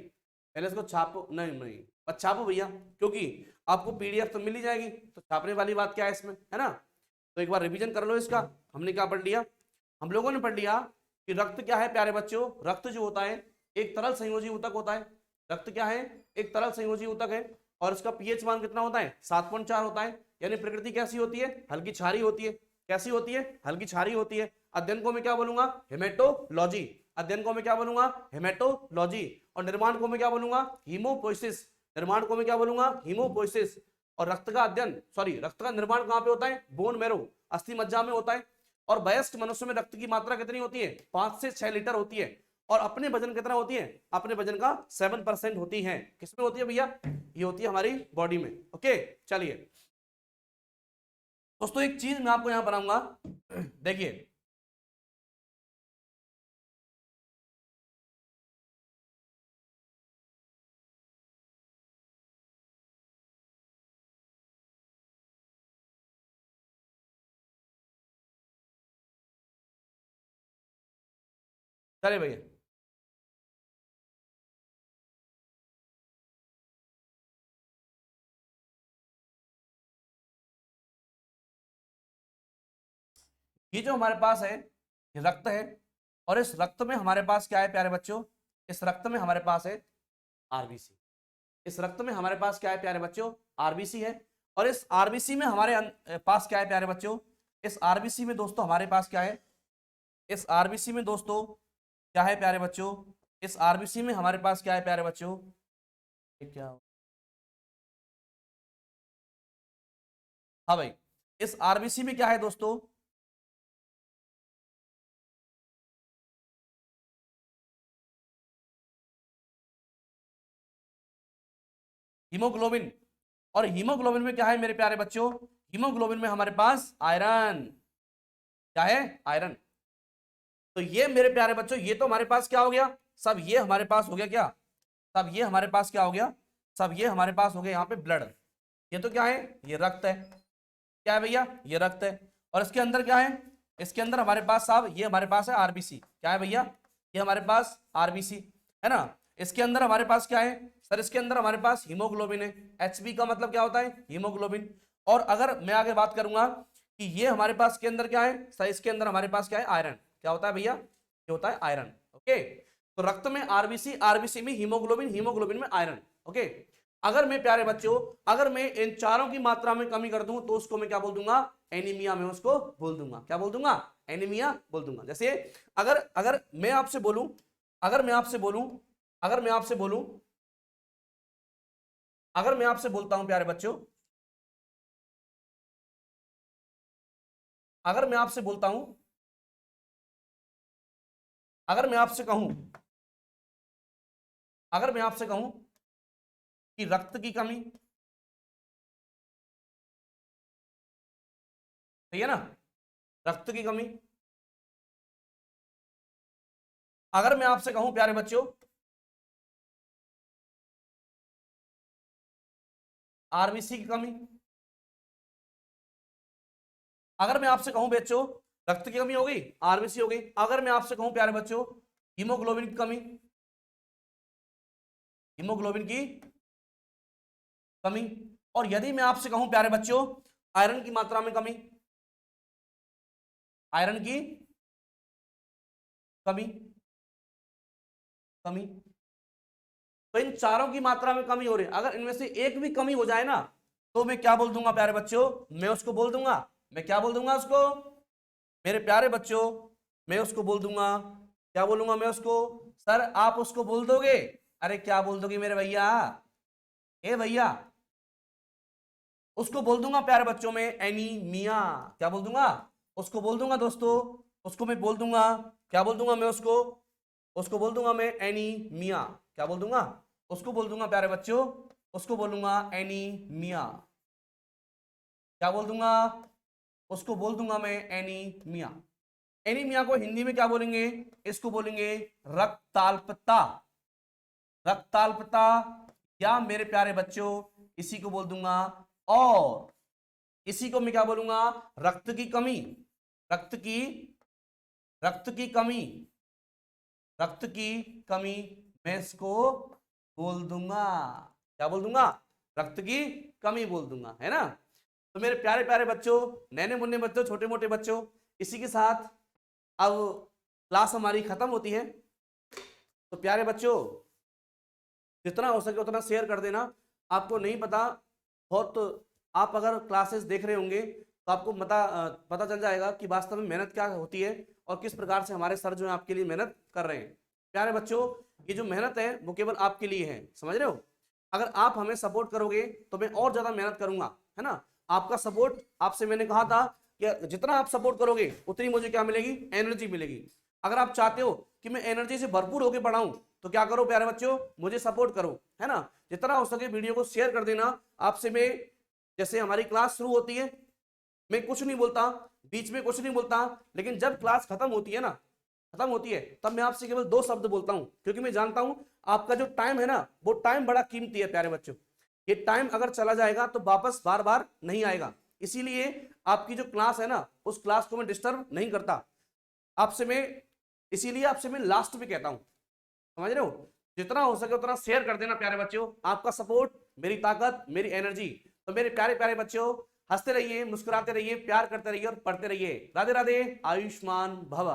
पहले इसको छापो, नहीं बस छापो भैया, क्योंकि आपको पीडीएफ तो मिल ही जाएगी, तो छापने वाली बात क्या है इसमें, है ना। तो एक बार रिवीजन कर लो इसका। हमने क्या पढ़ लिया? हम लोगों ने पढ़ लिया कि रक्त क्या है प्यारे बच्चों? रक्त जो होता है एक तरल संयोजी ऊतक होता है। रक्त क्या है? एक तरल संयोजी ऊतक है और इसका पीएच मान कितना होता है? 7.4 होता है। यानी प्रकृति कैसी होती है? हल्की क्षारीय होती है। कैसी होती है? हल्की क्षारीय होती है। अध्ययन को मैं क्या बोलूंगा? हेमेटोलॉजी। अध्ययन को मैं क्या बोलूंगा? हेमेटोलॉजी। और निर्माण को मैं क्या बोलूंगा? हीमोपोइसिस। निर्माण को मैं क्या बोलूंगा? हीमोपोइसिस। और रक्त का अध्ययन, सॉरी, रक्त का निर्माण कहां पे होता है? बोन मैरो, अस्थि मज्जा में होता है। और वयस्क मनुष्य में रक्त की मात्रा कितनी होती है? 5 से 6 लीटर होती है। और अपने वजन कितना होती है? अपने वजन का 7% होती है। किसमें होती है भैया? ये होती है हमारी बॉडी में। ओके, चलिए दोस्तों, एक चीज मैं आपको यहां बनाऊंगा, देखिए। चलिए भैया, ये जो हमारे पास है ये रक्त है। और इस रक्त में हमारे पास क्या है प्यारे बच्चों? इस रक्त में हमारे पास है आरबीसी। इस रक्त में हमारे पास क्या है प्यारे बच्चों? आरबीसी है। और इस आरबीसी में हमारे पास क्या है प्यारे बच्चों? इस आरबीसी में दोस्तों हमारे पास क्या है? इस आरबीसी में दोस्तों क्या है प्यारे बच्चों? इस आरबीसी में हमारे पास क्या है प्यारे बच्चों? ये क्या? हाँ भाई, इस आरबीसी में क्या है दोस्तों? हीमोग्लोबिन। और हीमोग्लोबिन में क्या है मेरे प्यारे बच्चों? हीमोग्लोबिन में हमारे पास आयरन। क्या है? आयरन। तो ये मेरे प्यारे बच्चों, ये तो हमारे पास क्या हो गया? सब ये हमारे पास हो गया क्या? सब ये हमारे पास क्या हो गया? सब ये हमारे पास हो गया यहाँ पे ब्लड। ये तो क्या है? ये रक्त है। क्या है भैया? ये रक्त है। और इसके अंदर क्या है? इसके अंदर हमारे पास साहब ये हमारे पास है आरबीसी। क्या है भैया? ये हमारे पास आरबीसी है ना। इसके अंदर हमारे पास क्या है? सर इसके अंदर हमारे पास हीमोग्लोबिन है। एचबी का मतलब क्या होता है? हीमोग्लोबिन। और अगर मैं आगे बात करूंगा कि ये हमारे पास के अंदर क्या है, सर इसके अंदर हमारे पास क्या है? आयरन। क्या होता है भैया? ये होता है आयरन। ओके, तो रक्त में आरबीसी, आरबीसी में हीमोग्लोबिन, हीमोग्लोबिन में आयरन। ओके, अगर मैं प्यारे बच्चों, अगर मैं इन चारों की मात्रा में कमी कर दूं तो उसको मैं क्या बोल दूंगा? एनीमिया में उसको बोल दूंगा। क्या बोल दूंगा? एनीमिया बोल दूंगा। जैसे अगर अगर मैं आपसे बोलूं, अगर मैं आपसे बोलूं, अगर मैं आपसे बोलूं, अगर मैं आपसे बोलता हूं प्यारे बच्चों, अगर मैं आपसे बोलता हूं, अगर मैं आपसे कहूं, अगर मैं आपसे कहूं कि रक्त की कमी, सही है ना, रक्त की कमी। अगर मैं आपसे कहूं प्यारे बच्चों आरबीसी की कमी, अगर मैं आपसे कहूं बच्चों रक्त की कमी हो गई, आरबीसी हो गई। अगर मैं आपसे कहूं प्यारे बच्चों हीमोग्लोबिन की कमी, हीमोग्लोबिन की कमी। और यदि मैं आपसे कहूं प्यारे बच्चों आयरन की मात्रा में कमी, आयरन की कमी, कमी, तो इन चारों की मात्रा में कमी हो रही है। अगर इनमें से एक भी कमी हो जाए ना तो मैं क्या बोल दूंगा प्यारे बच्चों, मैं उसको बोल दूंगा, मैं क्या बोल दूंगा उसको मेरे प्यारे बच्चों, मैं उसको बोल दूंगा, क्या बोलूंगा मैं उसको, सर आप उसको बोल दोगे, अरे क्या बोल दोगे मेरे भैया, ए भैया, उसको बोल दूंगा प्यारे बच्चों में एनीमिया, क्या बोल दूंगा, उसको बोल दूंगा दोस्तों, उसको मैं बोल दूंगा, क्या बोल दूंगा मैं उसको बोल दूंगा मैं एनीमिया, क्या बोल दूंगा, उसको बोल दूंगा प्यारे बच्चों, उसको बोलूंगा एनीमिया, क्या बोल दूंगा, उसको बोल दूंगा मैं एनीमिया। एनीमिया को हिंदी में क्या बोलेंगे, इसको बोलेंगे रक्ताल्पता, रक्ताल्पता, या मेरे प्यारे बच्चों इसी को बोल दूंगा, और इसी को मैं क्या बोलूंगा, रक्त की कमी, रक्त की रक्त की कमी, रक्त की कमी, मैं इसको बोल दूंगा, क्या बोल दूंगा, रक्त की कमी बोल दूंगा, है ना। तो मेरे प्यारे प्यारे बच्चों, नन्हे मुन्ने बच्चों, छोटे मोटे बच्चों, इसी के साथ अब क्लास हमारी खत्म होती है। तो प्यारे बच्चों जितना हो सके उतना शेयर कर देना। आपको नहीं पता बहुत, तो आप अगर क्लासेस देख रहे होंगे तो आपको पता चल जाएगा कि वास्तव में मेहनत क्या होती है और किस प्रकार से हमारे सर जो है आपके लिए मेहनत कर रहे हैं। प्यारे बच्चों ये जो मेहनत है वो केवल आपके लिए है, समझ रहे हो। अगर आप हमें सपोर्ट करोगे तो मैं और ज्यादा मेहनत करूंगा, है ना। आपका सपोर्ट, आपसे मैंने कहा था कि जितना आप सपोर्ट करोगे उतनी मुझे क्या मिलेगी, एनर्जी मिलेगी। अगर आप चाहते हो कि मैं एनर्जी से भरपूर होकर पढ़ाऊं तो क्या करो प्यारे बच्चों, मुझे सपोर्ट करो, है ना। जितना हो सके वीडियो को शेयर कर देना। आपसे मैं, जैसे हमारी क्लास शुरू होती है मैं कुछ नहीं बोलता, बीच में कुछ नहीं बोलता, लेकिन जब क्लास खत्म होती है ना, खत्म होती है तब मैं आपसे केवल 2 शब्द बोलता हूं, क्योंकि मैं जानता हूं आपका जो टाइम है ना वो टाइम बड़ा कीमती है प्यारे बच्चों। ये टाइम अगर चला जाएगा तो वापस बार बार नहीं आएगा, इसीलिए आपकी जो क्लास है ना उस क्लास को मैं डिस्टर्ब नहीं करता आपसे मैं, इसीलिए आपसे मैं लास्ट में कहता हूं, समझ रहे हो। जितना हो सके उतना शेयर कर देना प्यारे बच्चों। आपका सपोर्ट मेरी ताकत, मेरी एनर्जी। तो मेरे प्यारे प्यारे बच्चों हंसते रहिए, मुस्कुराते रहिए, प्यार करते रहिए और पढ़ते रहिए। राधे राधे, आयुष्मान भव।